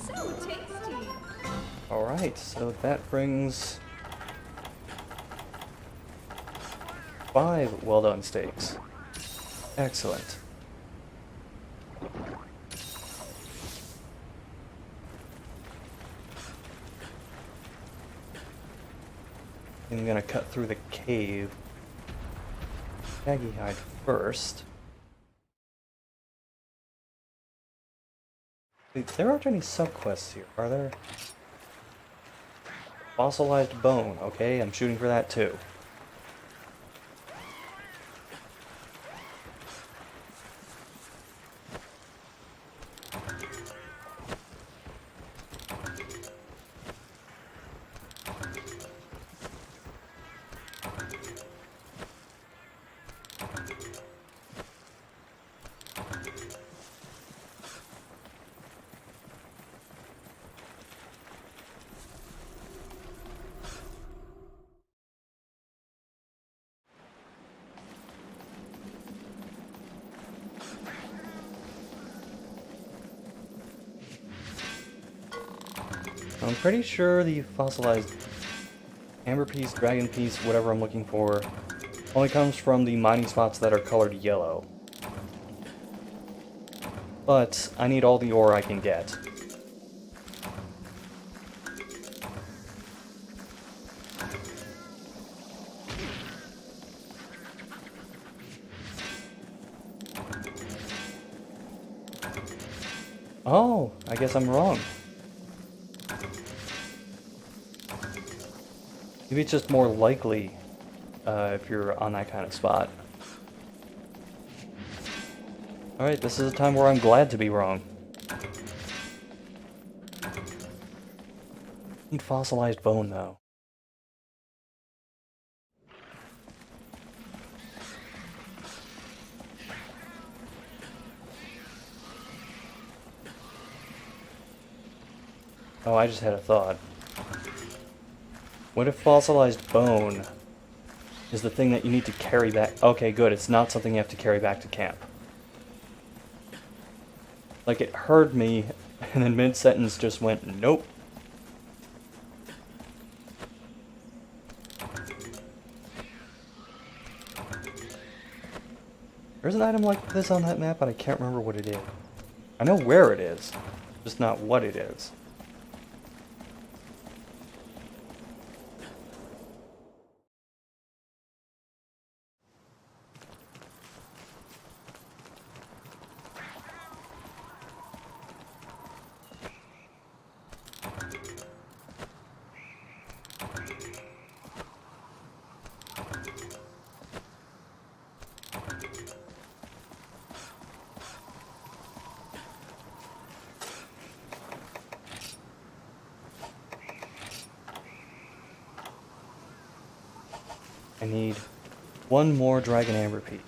So tasty. Alright, so that brings 5 well done steaks. Excellent. I'm gonna cut through the cave. Shaggy hide first. Wait, there aren't any subquests here, are there? Fossilized bone. Okay, I'm shooting for that too. I'm pretty sure the fossilized amber piece, dragon piece, whatever I'm looking for, only comes from the mining spots that are colored yellow. But I need all the ore I can get. Oh, I guess I'm wrong. Maybe it's just more likely if you're on that kind of spot. Alright, this is a time where I'm glad to be wrong. Need fossilized bone, though. Oh, I just had a thought. What if fossilized bone is the thing that you need to carry back? Okay, good. It's not something you have to carry back to camp. Like, it heard me, and then mid-sentence just went, nope. There's an item like this on that map, but I can't remember what it is. I know where it is, just not what it is. I need one more dragon amber piece.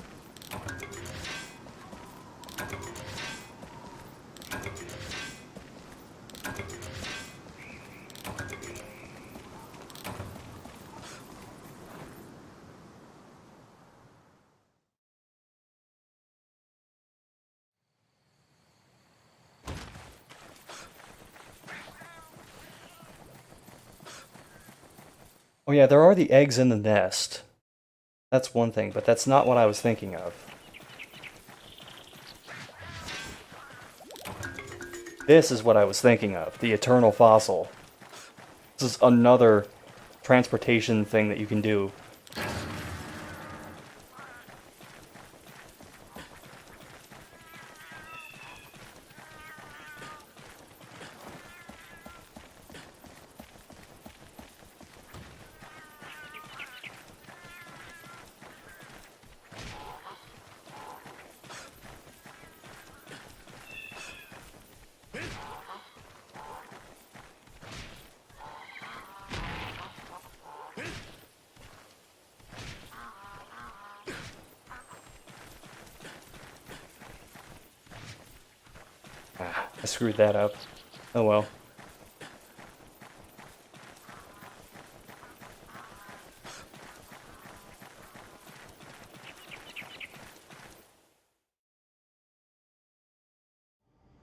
Oh yeah, there are the eggs in the nest. That's one thing, but that's not what I was thinking of. This is what I was thinking of, the eternal fossil. This is another transportation thing that you can do. I screwed that up. Oh well.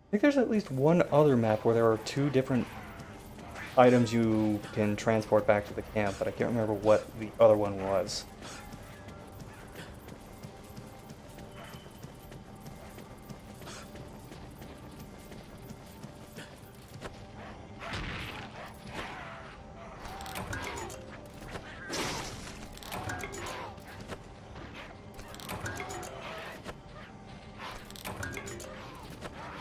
I think there's at least one other map where there are two different items you can transport back to the camp, but I can't remember what the other one was.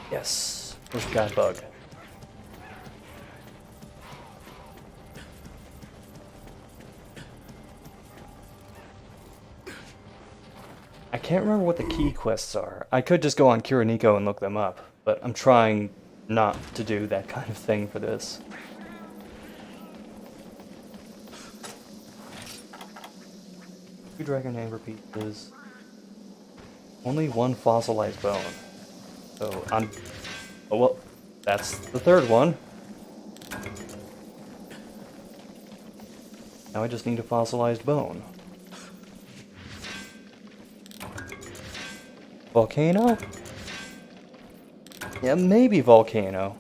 Yes, there's a god bug. I can't remember what the key quests are. I could just go on Kiriniko and look them up, but I'm trying not to do that kind of thing for this. Two dragon amber pieces. Only one fossilized bone. So I'm... Oh well, that's the third one. Now I just need a fossilized bone. Volcano? Yeah, maybe volcano.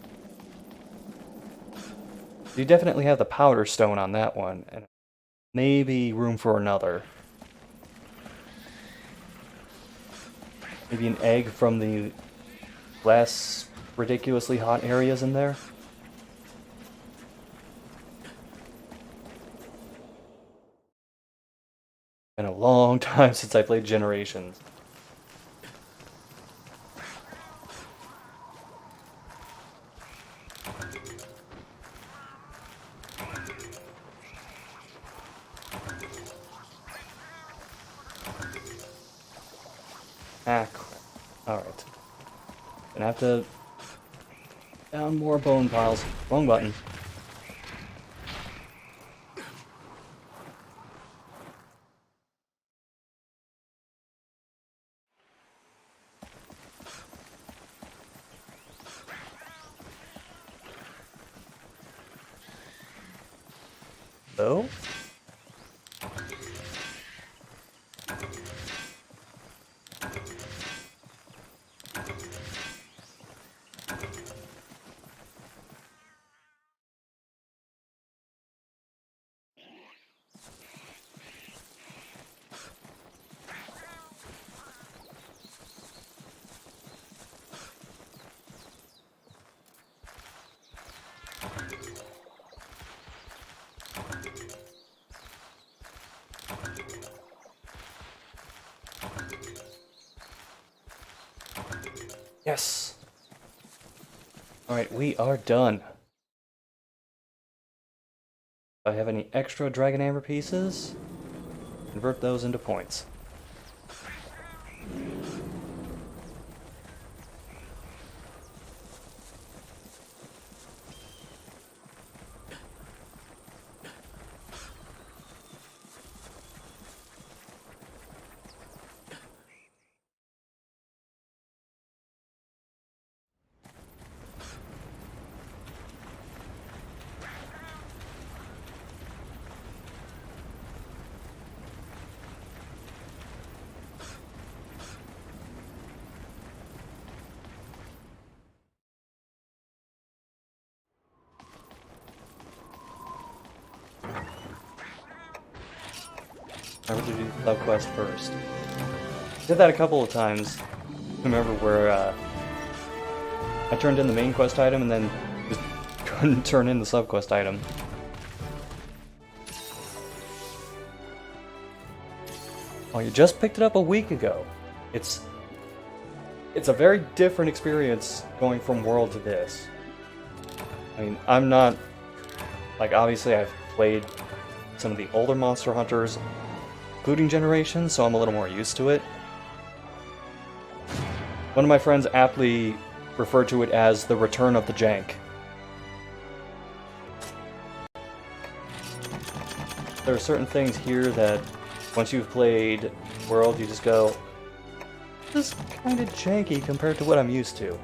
You definitely have the powder stone on that one, and maybe room for another. Maybe an egg from the less ridiculously hot areas in there? Been a long time since I played Generations. Ah, crap. Alright. Gonna have to down more bone piles. Wrong button. So? Yes! Alright, we are done. If I have any extra Dragon Amber pieces, convert those into points. I would do the sub quest first. Did that a couple of times. Remember where I turned in the main quest item and then just couldn't turn in the sub quest item. Oh, you just picked it up a week ago. It's a very different experience going from World to this. I mean, I'm not, like, obviously I've played some of the older Monster Hunters, including Generations, so I'm a little more used to it. One of my friends aptly referred to it as the return of the jank. There are certain things here that, once you've played World, you just go, this is kind of janky compared to what I'm used to.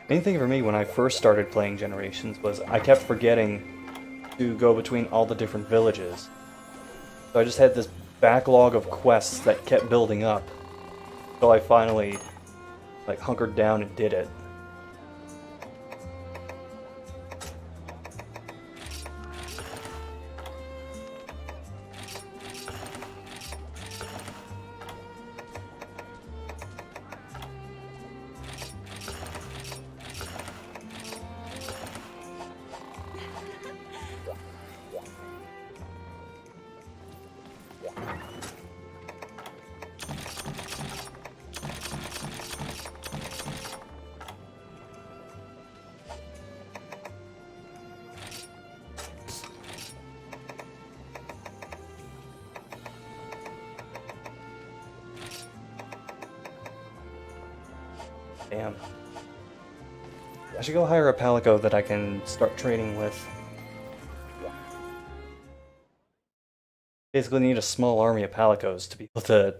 Main thing for me when I first started playing Generations was I kept forgetting to go between all the different villages. So I just had this backlog of quests that kept building up until I finally like hunkered down and did it. Damn. I should go hire a Palico that I can start trading with. Basically need a small army of Palicos to be able to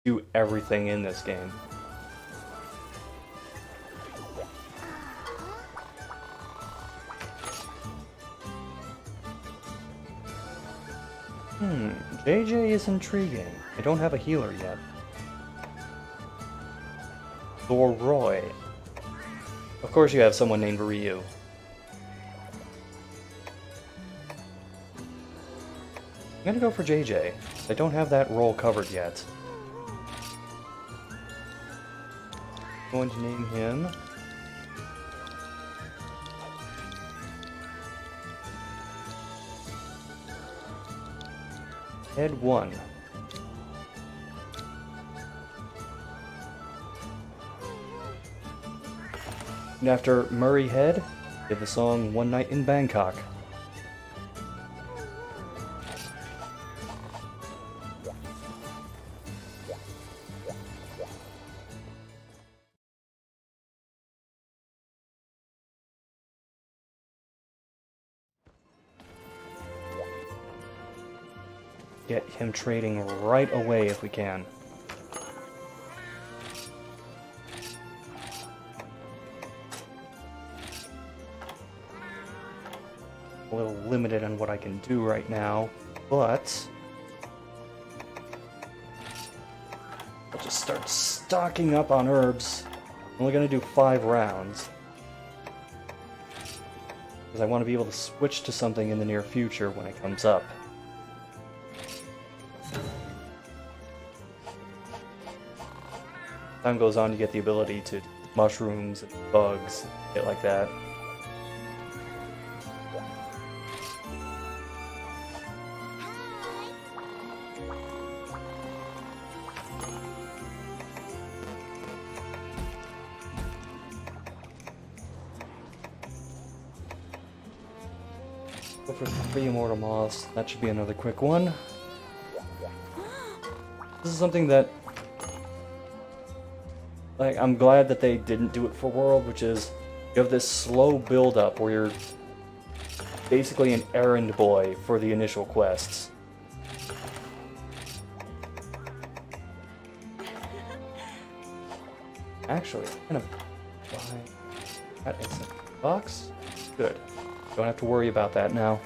do everything in this game. JJ is intriguing. I don't have a healer yet. Or Roy. Of course you have someone named Ryu. I'm gonna go for JJ. I don't have that role covered yet. Going to name him Head 1. And after Murray Head, did the song One Night in Bangkok. Get him trading right away if we can. A little limited on what I can do right now, but I'll just start stocking up on herbs. I'm only going to do 5 rounds because I want to be able to switch to something in the near future when it comes up. Time goes on, you get the ability to mushrooms and bugs, shit like that. Go for 3 immortal moths. That should be another quick one. This is something that, like, I'm glad that they didn't do it for World, which is you have this slow build-up where you're basically an errand boy for the initial quests. Actually, I'm gonna buy that instant box. Good. Don't have to worry about that now.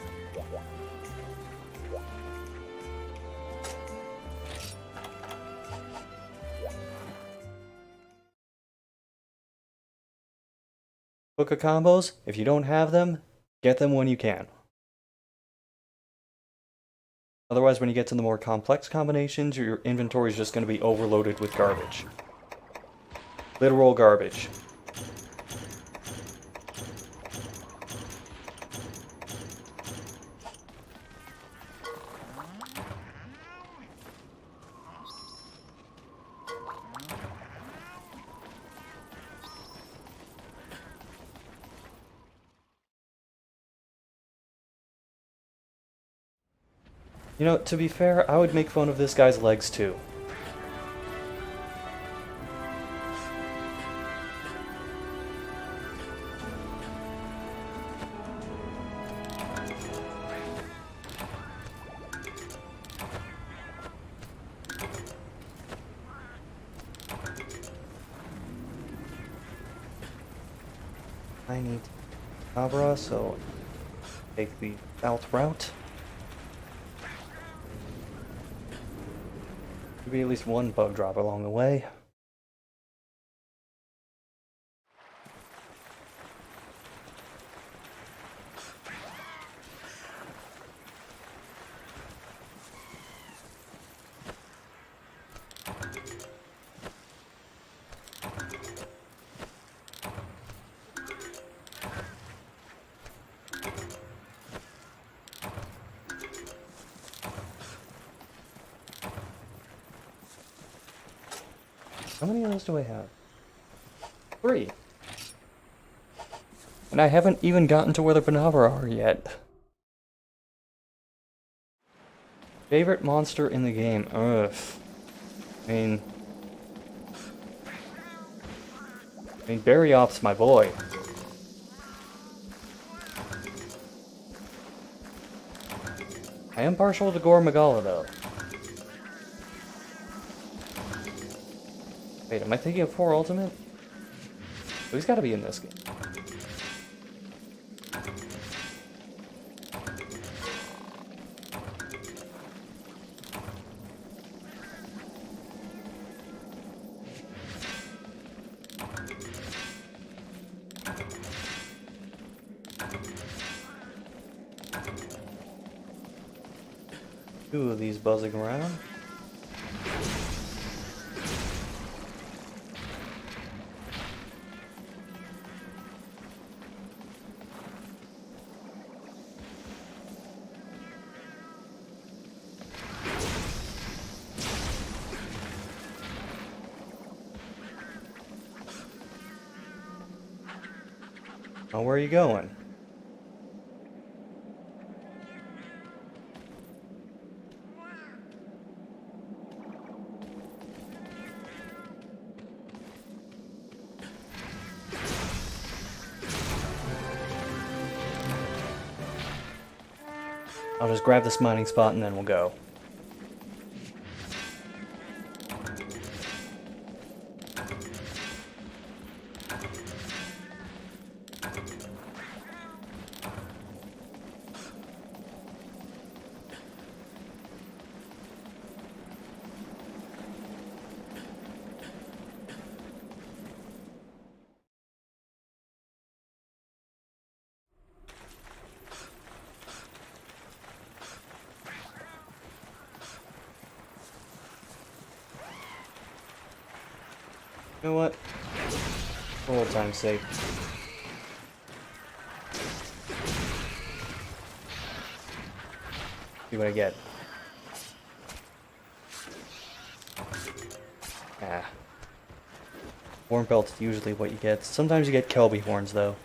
Book of combos, if you don't have them, get them when you can. Otherwise, when you get to the more complex combinations, your inventory is just going to be overloaded with garbage. Literal garbage. You know, to be fair, I would make fun of this guy's legs too. I need Cabra, so take the south route. Maybe at least one bug drop along the way. How many of those do I have? 3. And I haven't even gotten to where the Banabra are yet. Favorite monster in the game? Ugh. I mean, Barryop's my boy. I am partial to Gore Magala, though. Wait, am I thinking of 4 Ultimate? Oh, he's gotta be in this game. Two of these buzzing around. Oh, where are you going? I'll just grab this mining spot and then we'll go. You know what? For old time's sake. See what I get. Ah. Horn belt's usually what you get. Sometimes you get Kelby horns, though.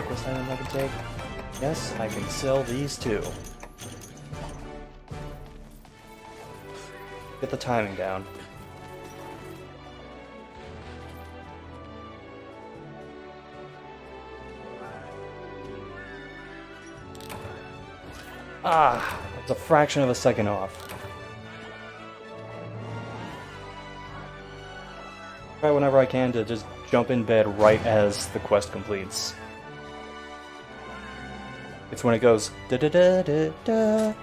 This item I can take? Yes, I can sell these too. Get the timing down. Ah, it's a fraction of a second off. Try whenever I can to just jump in bed right as the quest completes. It's when it goes da da da da da.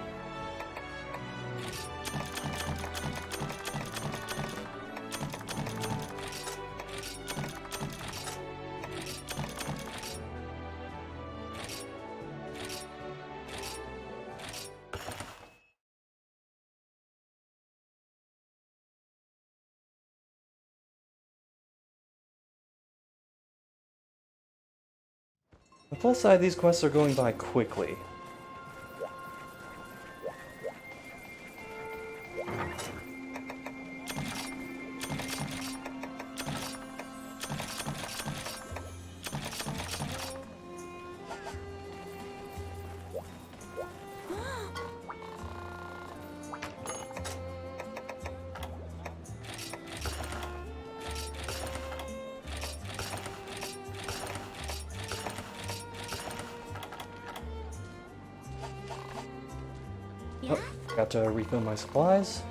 The plus side, these quests are going by quickly. Oh, got to refill my supplies.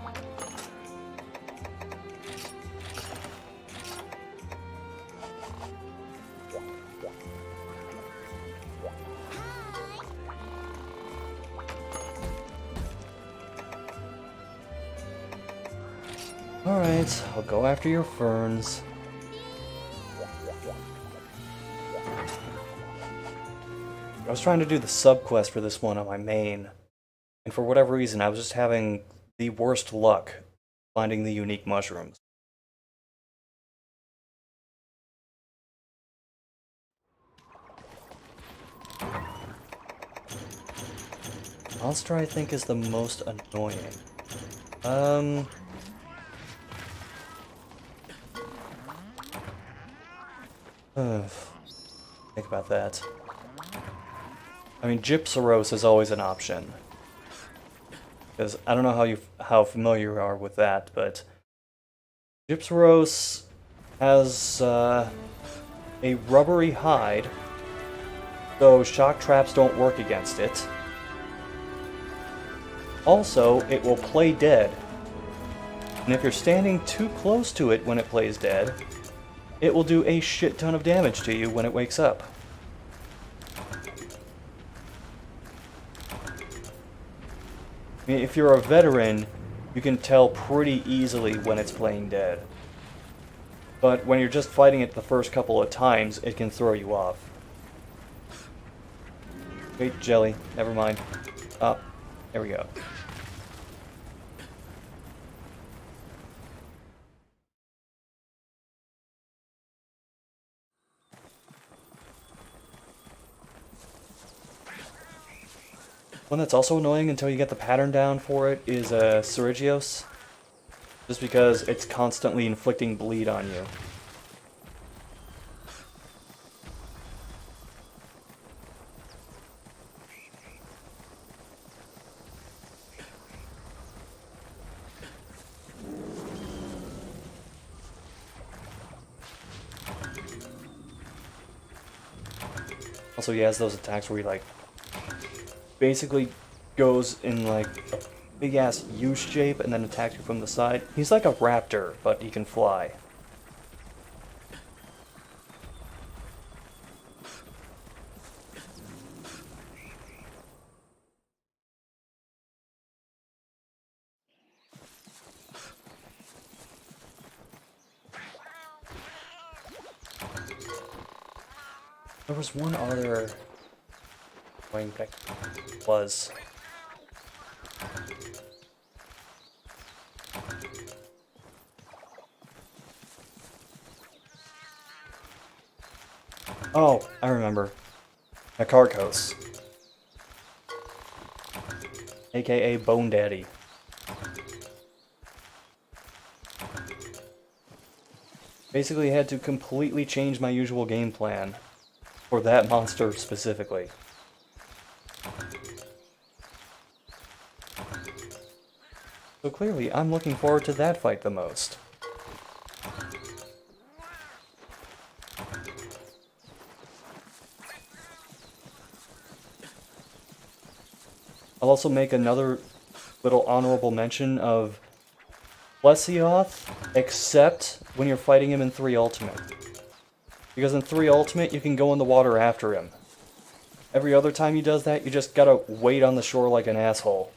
Alright, I'll go after your ferns. I was trying to do the sub-quest for this one on my main, and for whatever reason I was just having the worst luck finding the unique mushrooms. Monster I think is the most annoying. Think about that. I mean, Gypsaros is always an option. Because I don't know how familiar you are with that, but Gypsaros has a rubbery hide, so shock traps don't work against it. Also, it will play dead. And if you're standing too close to it when it plays dead, it will do a shit ton of damage to you when it wakes up. I mean, if you're a veteran, you can tell pretty easily when it's playing dead. But when you're just fighting it the first couple of times, it can throw you off. Wait, jelly. Never mind. Ah, there we go. One that's also annoying until you get the pattern down for it is Serigios. Just because it's constantly inflicting bleed on you. Also, he has those attacks where he, like, basically goes in, like, a big-ass U shape and then attacks you from the side. He's like a raptor, but he can fly. There was one other wing pick was. Oh, I remember. Macarcos. AKA Bone Daddy. Basically had to completely change my usual game plan for that monster specifically. So clearly, I'm looking forward to that fight the most. I'll also make another little honorable mention of Plesioth, except when you're fighting him in 3 Ultimate. Because in 3 Ultimate, you can go in the water after him. Every other time he does that, you just gotta wait on the shore like an asshole.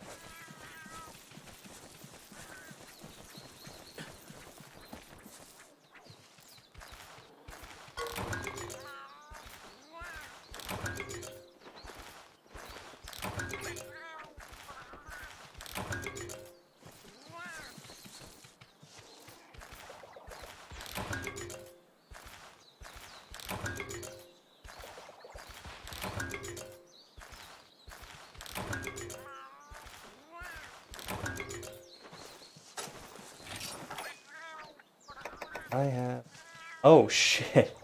I have... Oh, shit.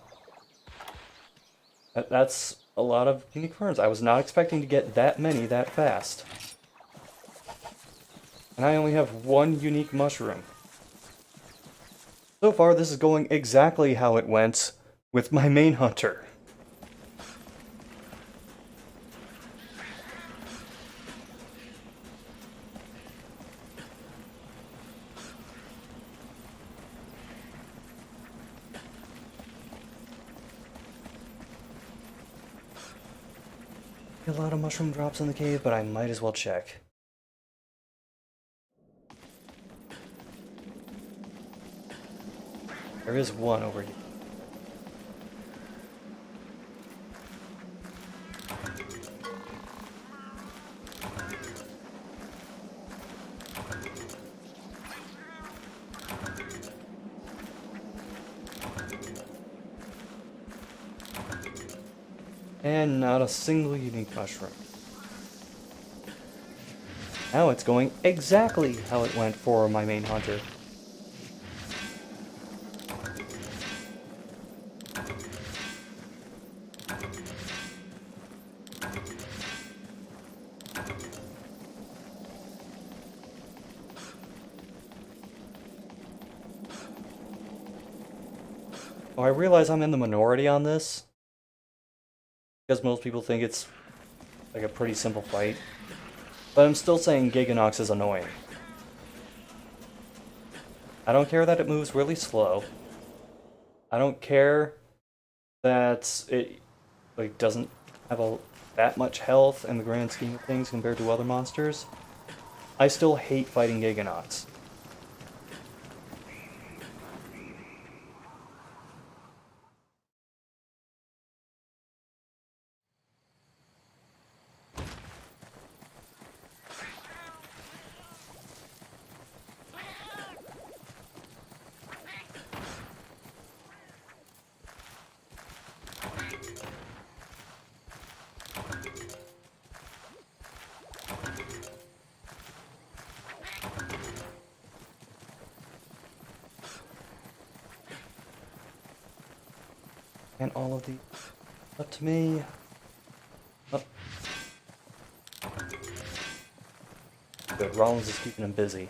That's a lot of unique ferns. I was not expecting to get that many that fast. And I only have 1 unique mushroom. So far, this is going exactly how it went with my main hunter. A lot of mushroom drops in the cave, but I might as well check. There is one over here. And not a single unique mushroom. Now it's going exactly how it went for my main hunter. Oh, I realize I'm in the minority on this, because most people think it's like a pretty simple fight. But I'm still saying Giganox is annoying. I don't care that it moves really slow. I don't care that it like doesn't have that much health in the grand scheme of things compared to other monsters. I still hate fighting Giganox. And all of the up to me. Up. Good, Rollins is keeping him busy.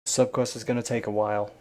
Subquest is going to take a while.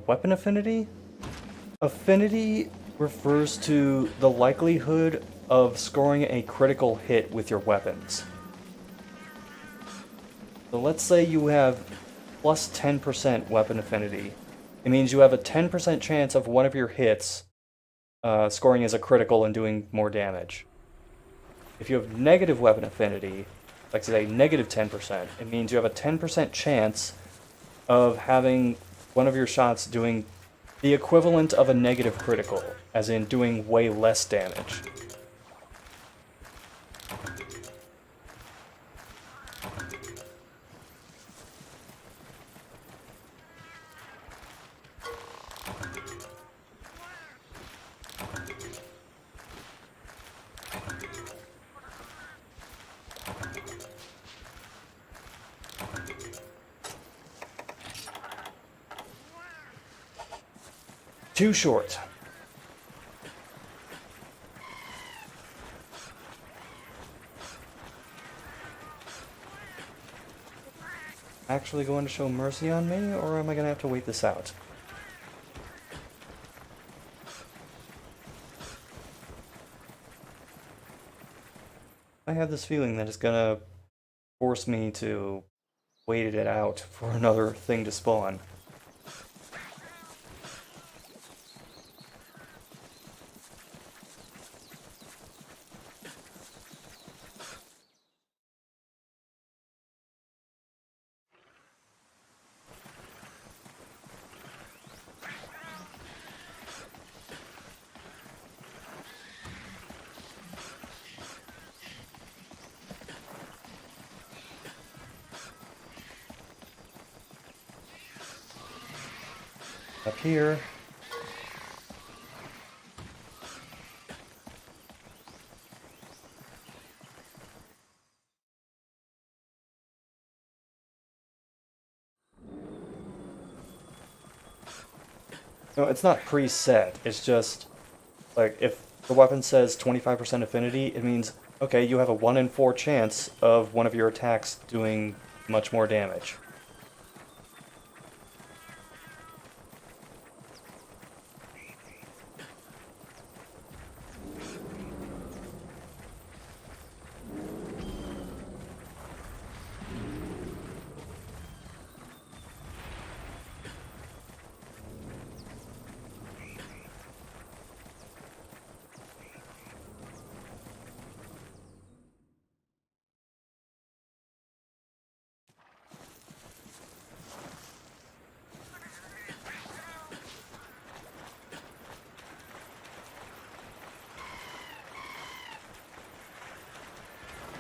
Weapon affinity? Affinity refers to the likelihood of scoring a critical hit with your weapons. So let's say you have plus 10% weapon affinity. It means you have a 10% chance of one of your hits scoring as a critical and doing more damage. if you have negative weapon affinity, like say negative 10%, it means you have a 10% chance of having one of your shots doing the equivalent of a negative critical, as in doing way less damage. Too short. Actually going to show mercy on me, or am I going to have to wait this out? I have this feeling that it's going to force me to wait it out for another thing to spawn. Up here. No, it's not preset. It's just, like, if the weapon says 25% affinity, it means, okay, you have a 1 in 4 chance of one of your attacks doing much more damage.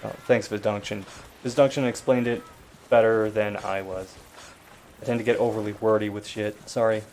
Oh, thanks, Vizdunction. Vizdunction explained it better than I was. I tend to get overly wordy with shit. Sorry.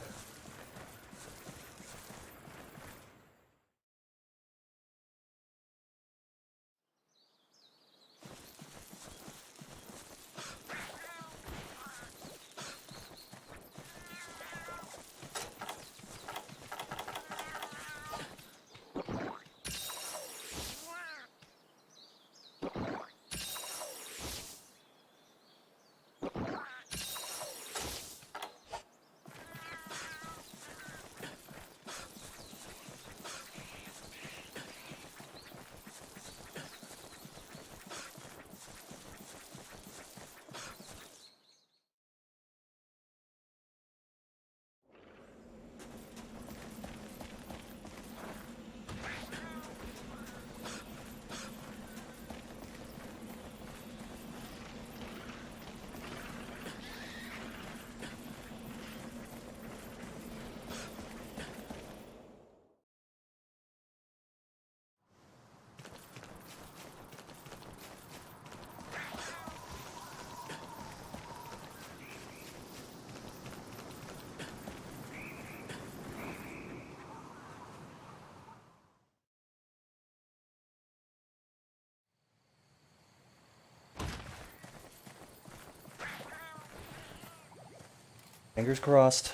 Fingers crossed.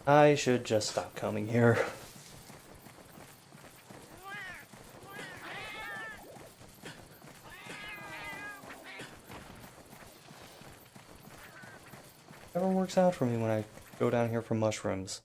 I should just stop coming here. Never works out for me when I go down here for mushrooms.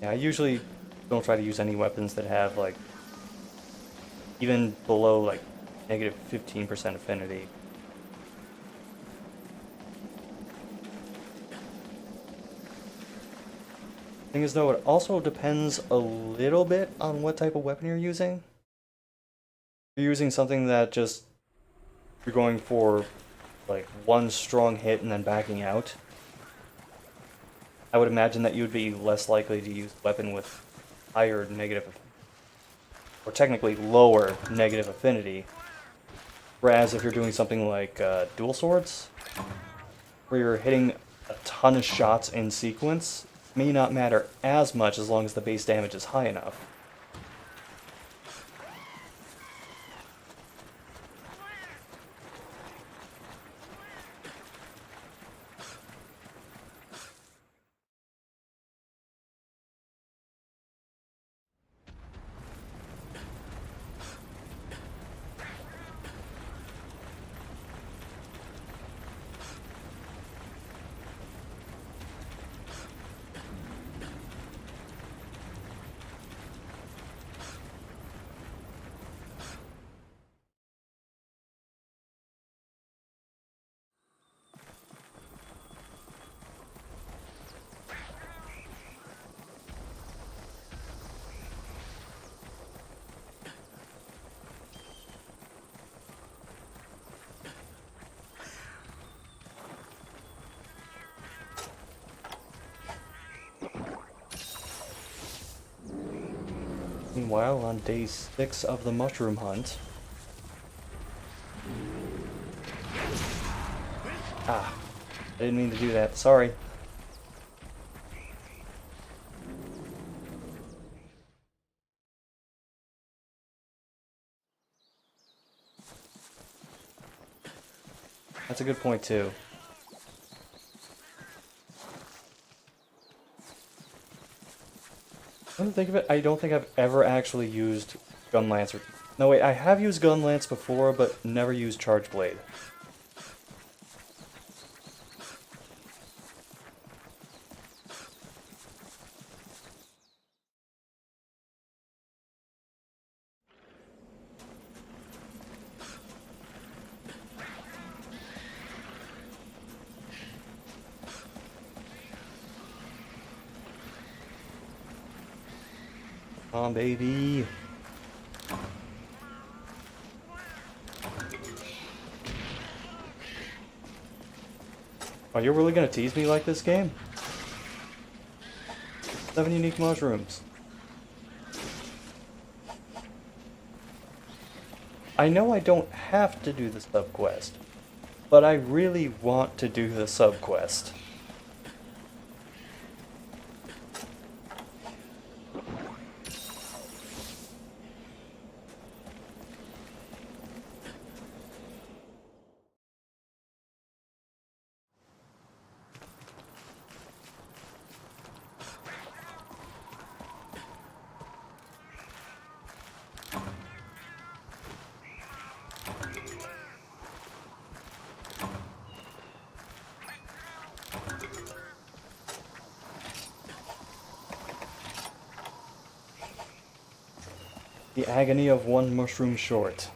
Yeah, I usually don't try to use any weapons that have like even below like negative 15% affinity. Thing is though, it also depends a little bit on what type of weapon you're using. If you're using something that just you're going for like one strong hit and then backing out, I would imagine that you would be less likely to use a weapon with higher negative, or technically lower negative affinity. Whereas if you're doing something like dual swords, where you're hitting a ton of shots in sequence, may not matter as much as long as the base damage is high enough. Meanwhile, on day 6 of the mushroom hunt... Ah, I didn't mean to do that, sorry. That's a good point too. Come to think of it, I don't think I've ever actually used Gun Lance. No wait, I have used Gun Lance before, but never used Charge Blade. Come on, baby. Oh, you're really gonna tease me like this game? 7 unique mushrooms. I know I don't have to do the subquest, but I really want to do the subquest. The agony of one mushroom short.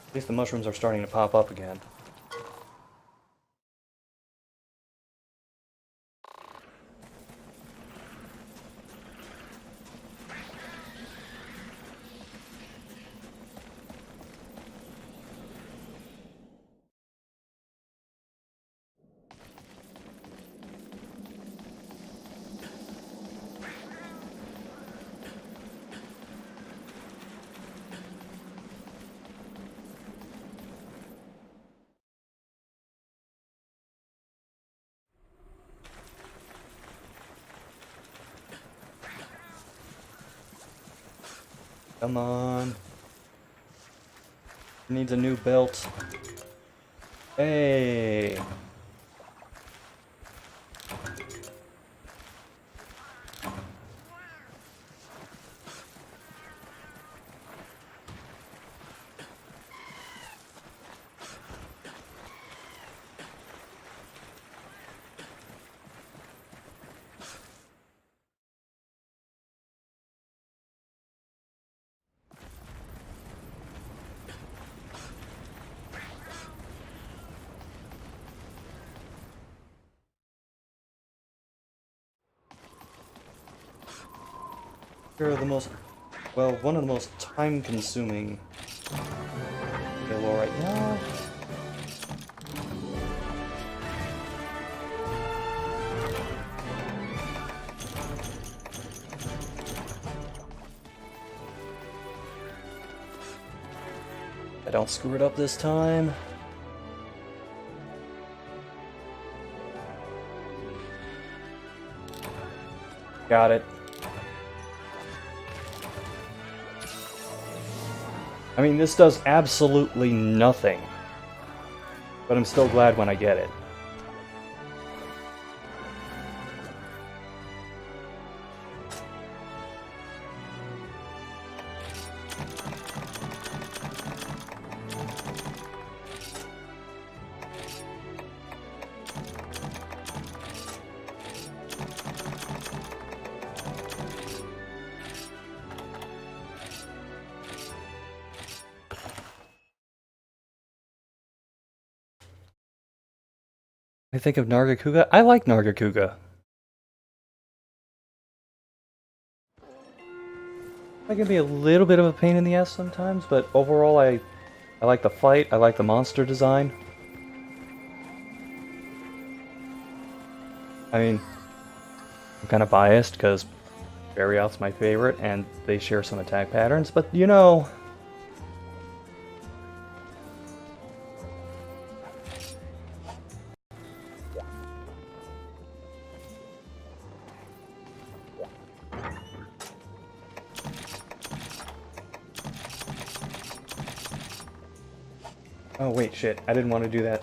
At least the mushrooms are starting to pop up again. Come on. Needs a new belt. Hey. They're the most, well, one of the most time-consuming kill right now. I don't screw it up this time. Got it. I mean, this does absolutely nothing, but I'm still glad when I get it. I think of Nargacuga. I like Nargacuga. That can be a little bit of a pain in the ass sometimes, but overall I like the fight, I like the monster design. I mean, I'm kind of biased because Barriout's my favorite and they share some attack patterns, but you know... Oh wait, shit, I didn't want to do that.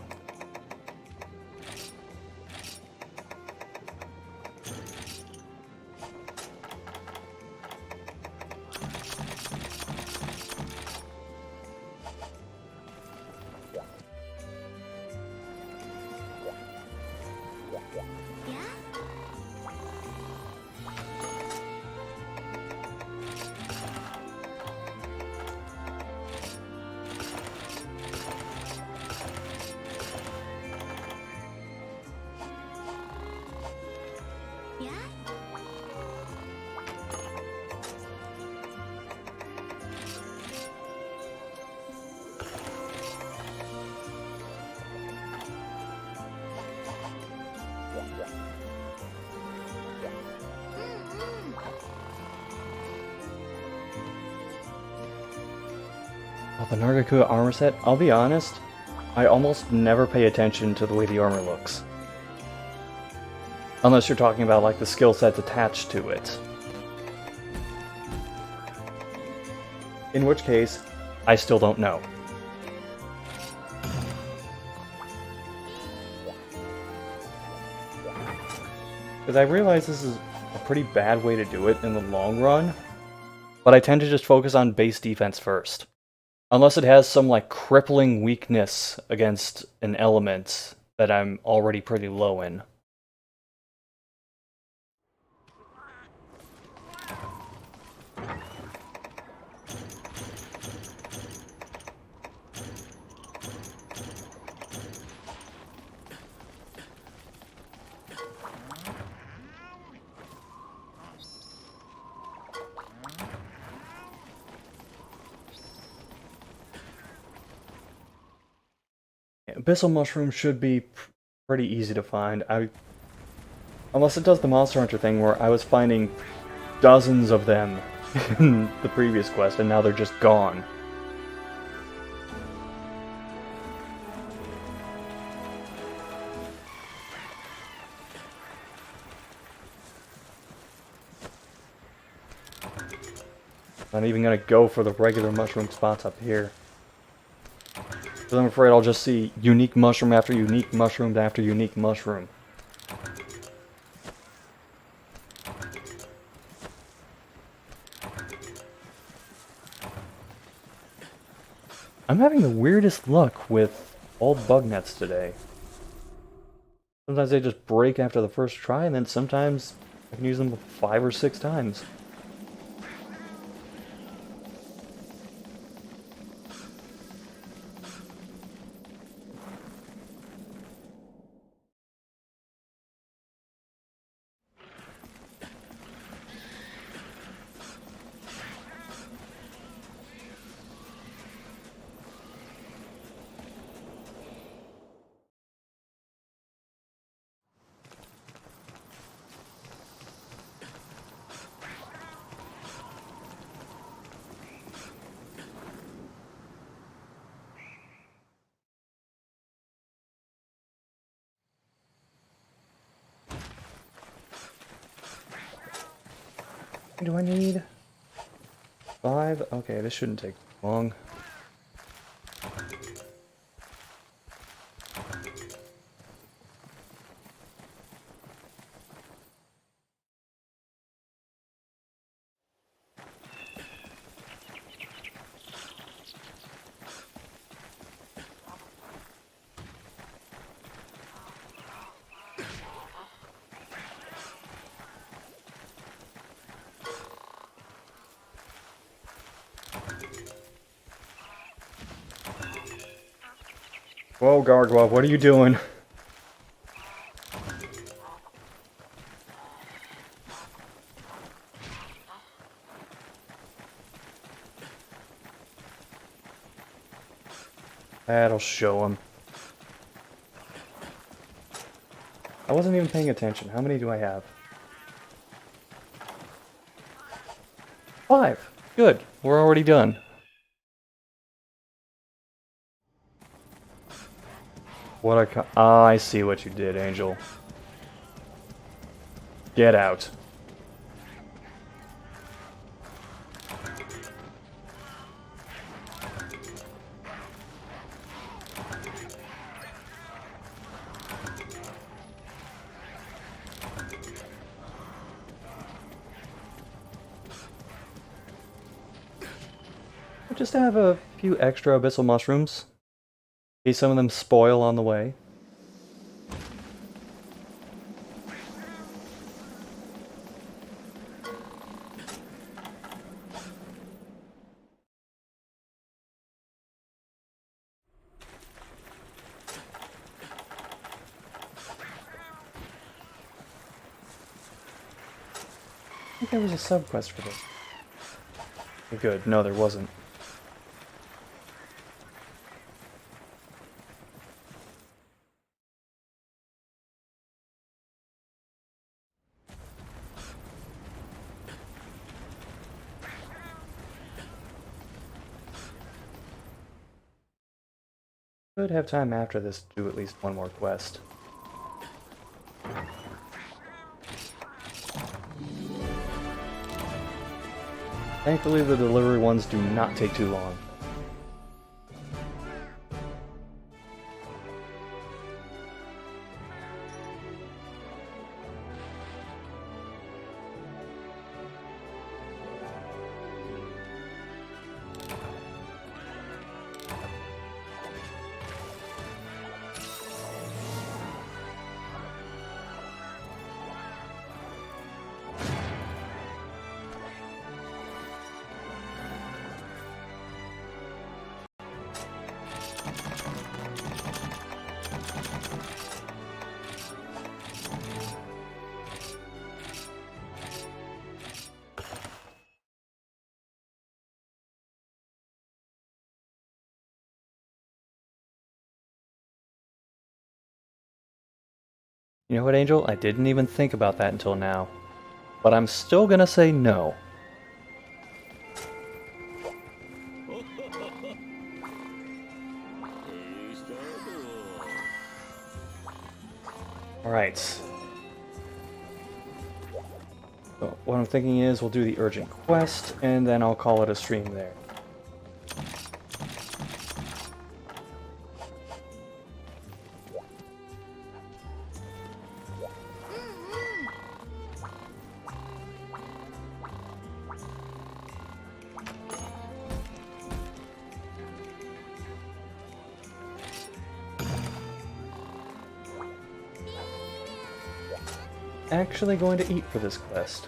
Oh, the Nargacuga armor set, I'll be honest, I almost never pay attention to the way the armor looks. Unless you're talking about like the skill sets attached to it. In which case, I still don't know. Because I realize this is a pretty bad way to do it in the long run, but I tend to just focus on base defense first. Unless it has some like crippling weakness against an element that I'm already pretty low in. Abyssal Mushroom should be pretty easy to find. Unless it does the Monster Hunter thing where I was finding dozens of them in the previous quest and now they're just gone. Not even gonna go for the regular mushroom spots up here. Because I'm afraid I'll just see unique mushroom after unique mushroom after unique mushroom. I'm having the weirdest luck with all bug nets today. Sometimes they just break after the first try, and then sometimes I can use them 5 or 6 times. Do I need 5? Okay, this shouldn't take long. Whoa, Gargoyle, what are you doing? That'll show him. I wasn't even paying attention. How many do I have? 5. Good. We're already done. Ah, I see what you did, Angel. Get out. Just have a few extra abyssal mushrooms. In case some of them spoil on the way. I think there was a sub-quest for this. Good. No, there wasn't. Could have time after this to do at least one more quest. Thankfully, the delivery ones do not take too long. You know what, Angel? I didn't even think about that until now. But I'm still gonna say no. Alright. So what I'm thinking is we'll do the urgent quest, and then I'll call it a stream there. Actually going to eat for this quest.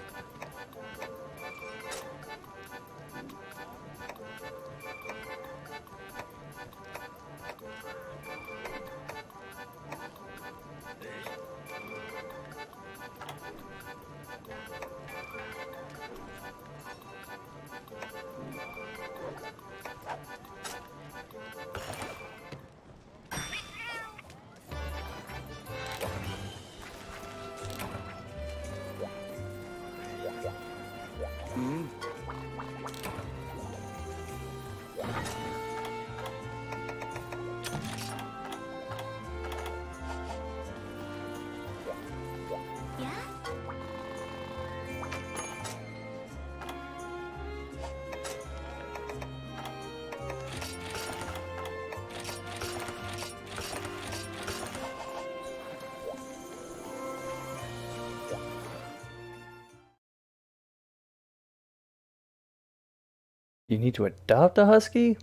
You need to adopt a husky?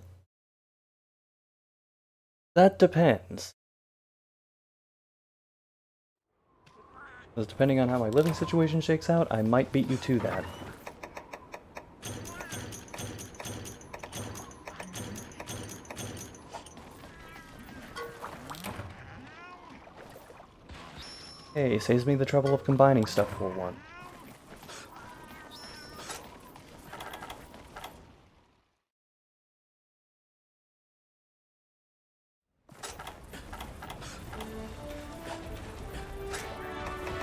That depends. Because depending on how my living situation shakes out, I might beat you to that. Hey, saves me the trouble of combining stuff for one.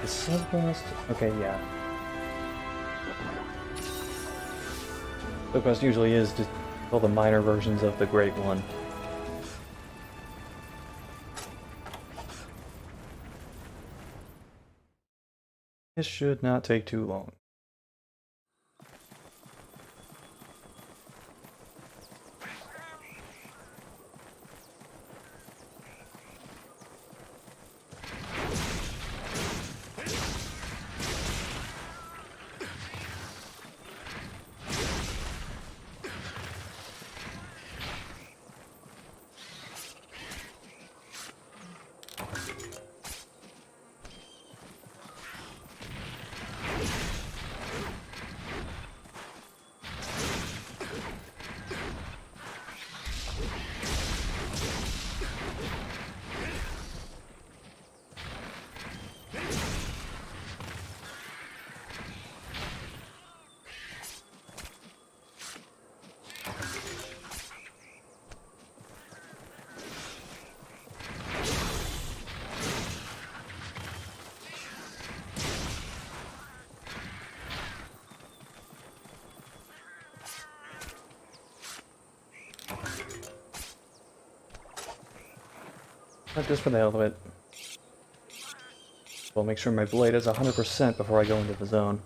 The subquest? Okay, yeah. Subquest usually is just all the minor versions of the Great One. This should not take too long. Not just for the hell of it. Well, make sure my blade is 100% before I go into the zone.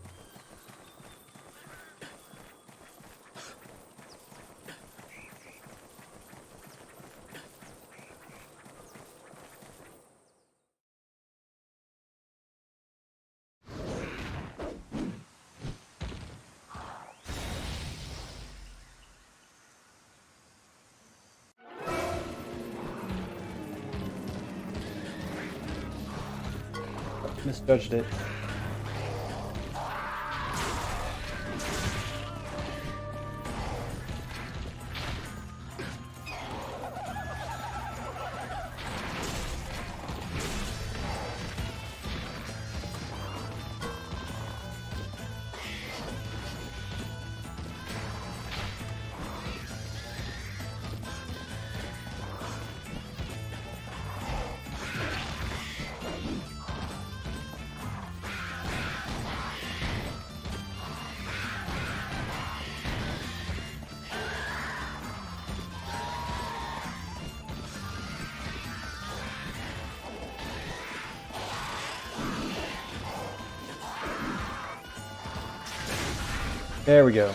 Misjudged it. There we go.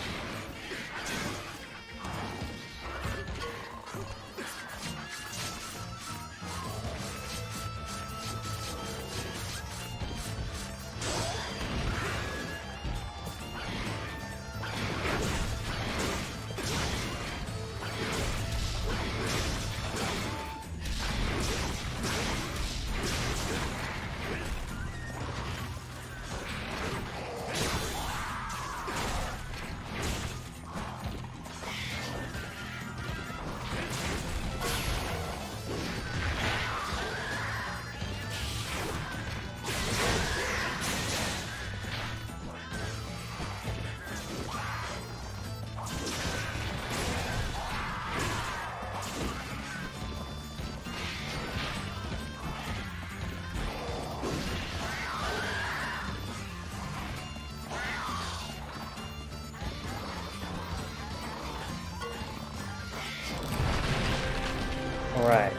Alright.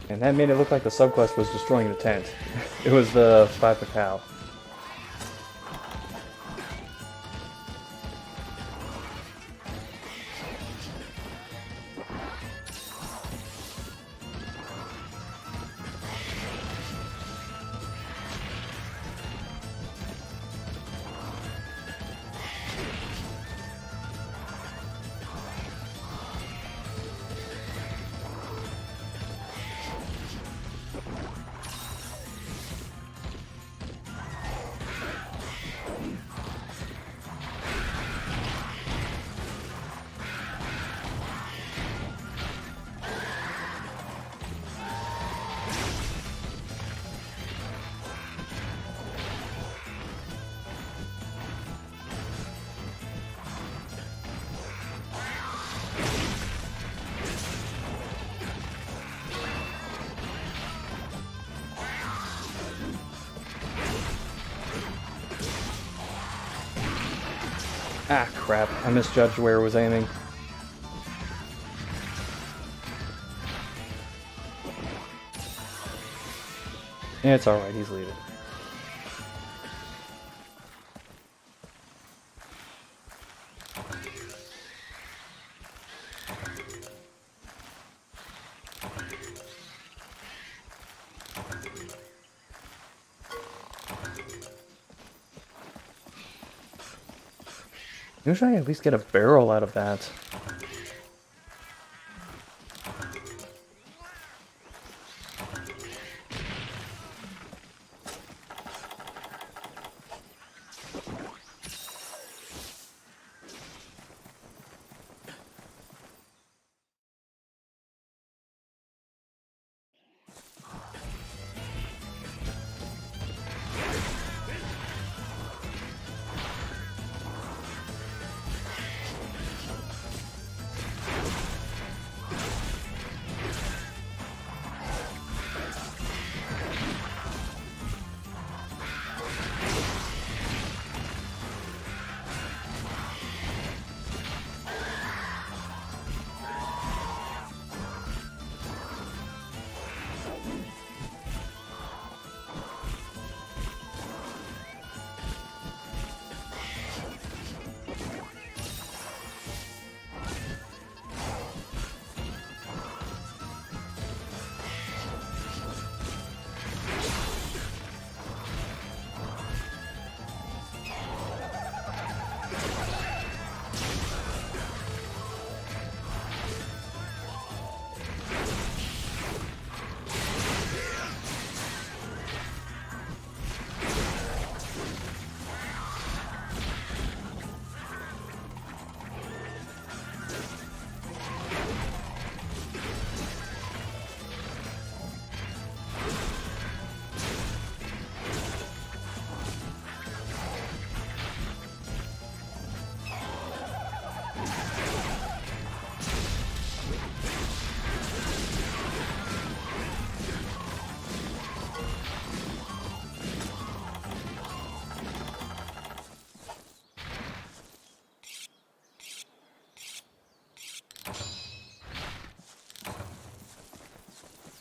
And that made it look like the subquest was destroying the tent. It was the Great Maccao. Ah, crap. I misjudged where it was aiming. Yeah, it's alright, he's leaving. Usually I at least get a barrel out of that.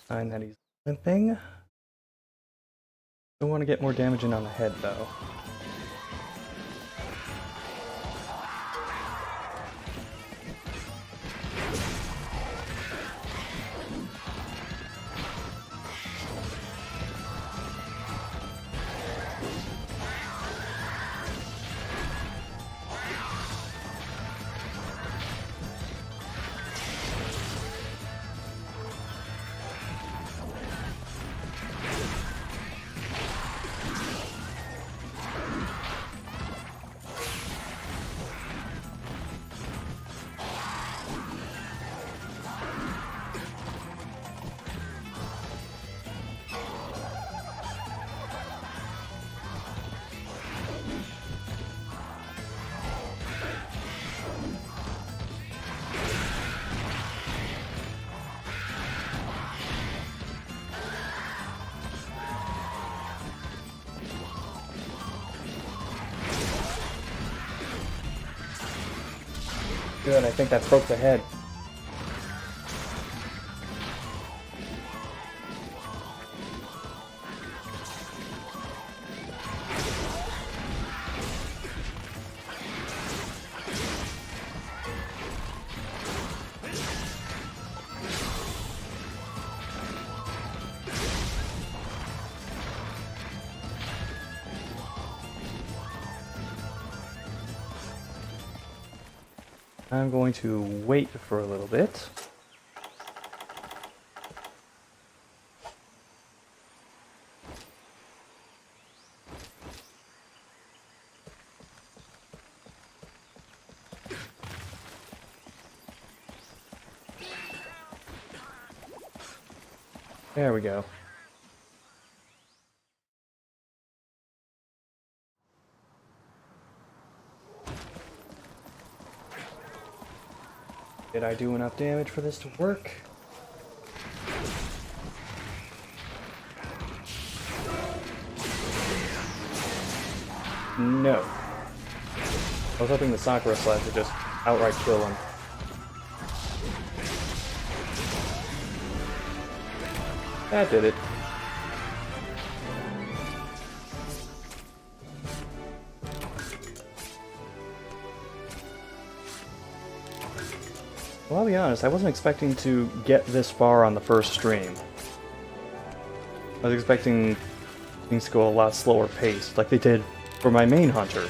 Find that he's limping. Don't want to get more damage in on the head, though. Good, I think that broke the head. I'm going to wait for a little bit. There we go. Did I do enough damage for this to work? No. was hoping the Sakura Slash would just outright kill him. That did it. Well, I'll be honest, I wasn't expecting to get this far on the first stream. I was expecting things to go a lot slower paced, like they did for my main hunter.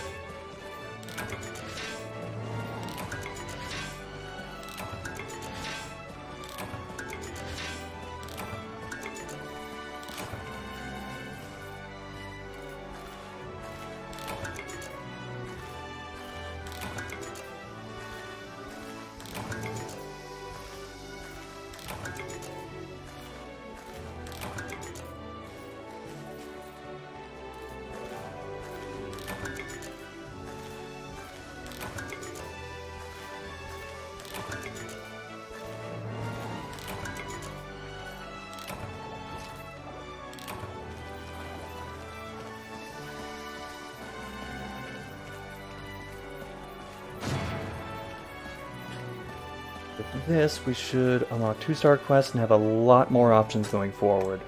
With this, we should unlock 2-star quests and have a lot more options going forward.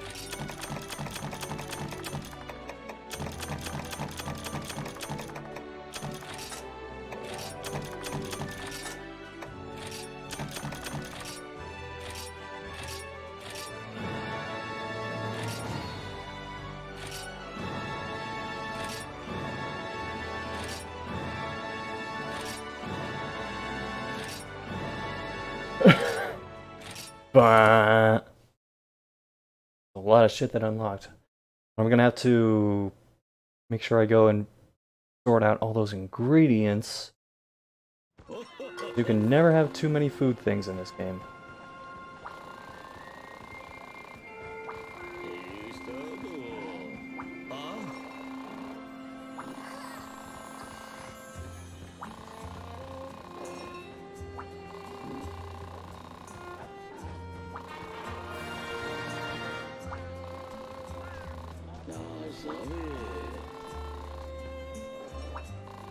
But a lot of shit that unlocked. I'm gonna have to make sure I go and sort out all those ingredients. You can never have too many food things in this game.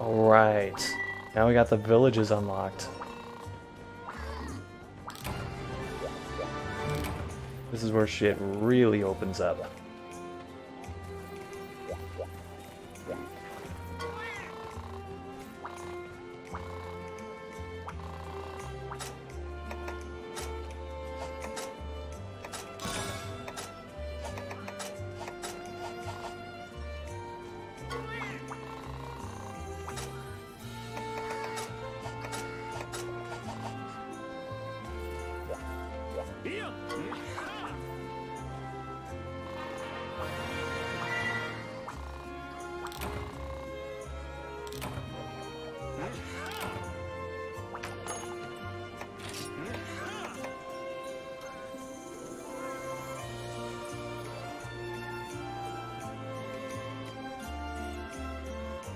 Alright, now we got the villages unlocked. This is where shit really opens up.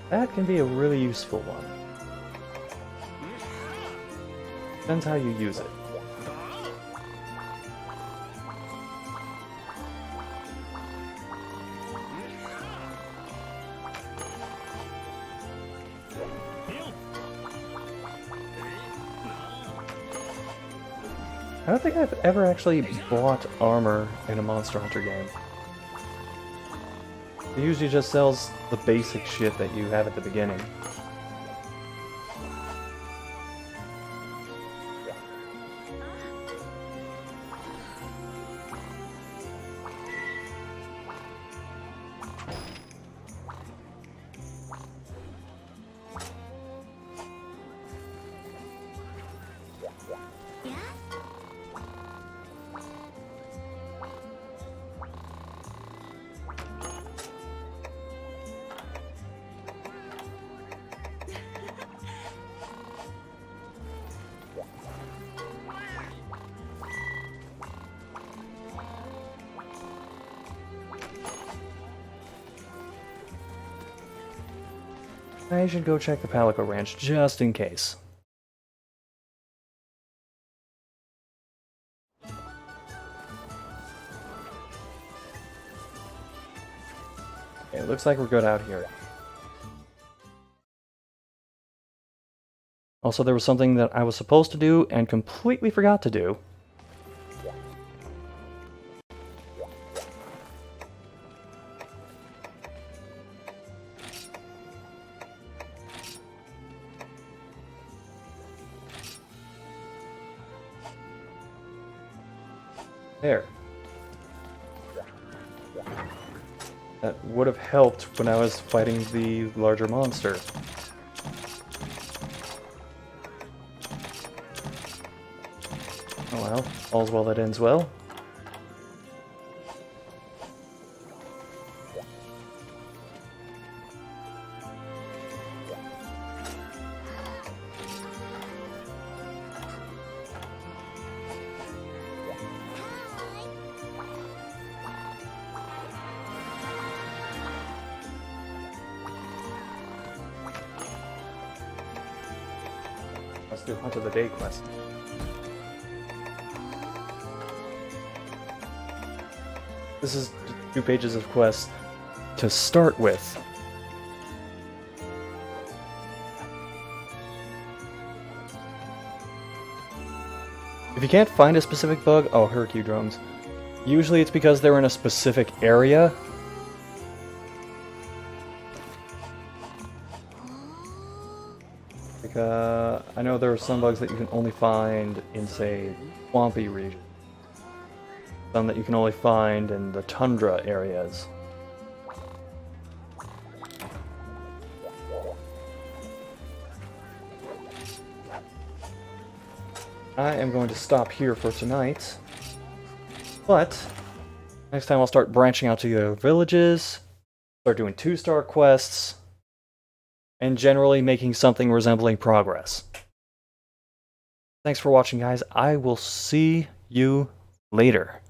That can be a really useful one. Depends how you use it. I don't think I've ever actually bought armor in a Monster Hunter game. It usually just sells the basic shit that you have at the beginning. I should go check the Palico Ranch just in case. Okay, looks like we're good out here. Also, there was something that I was supposed to do and completely forgot to do. There. That would have helped when I was fighting the larger monster. Oh well, all's well that ends well. Let's do Hunt of the Day quest. This is 2 pages of quests to start with. If you can't find a specific bug, oh, Hercule drones. Usually it's because they're in a specific area. Like, I know there are some bugs that you can only find in, say, swampy regions. Some that you can only find in the tundra areas. I am going to stop here for tonight. But next time I'll start branching out to the other villages, start doing 2-star quests, and generally making something resembling progress. Thanks for watching, guys. I will see you later.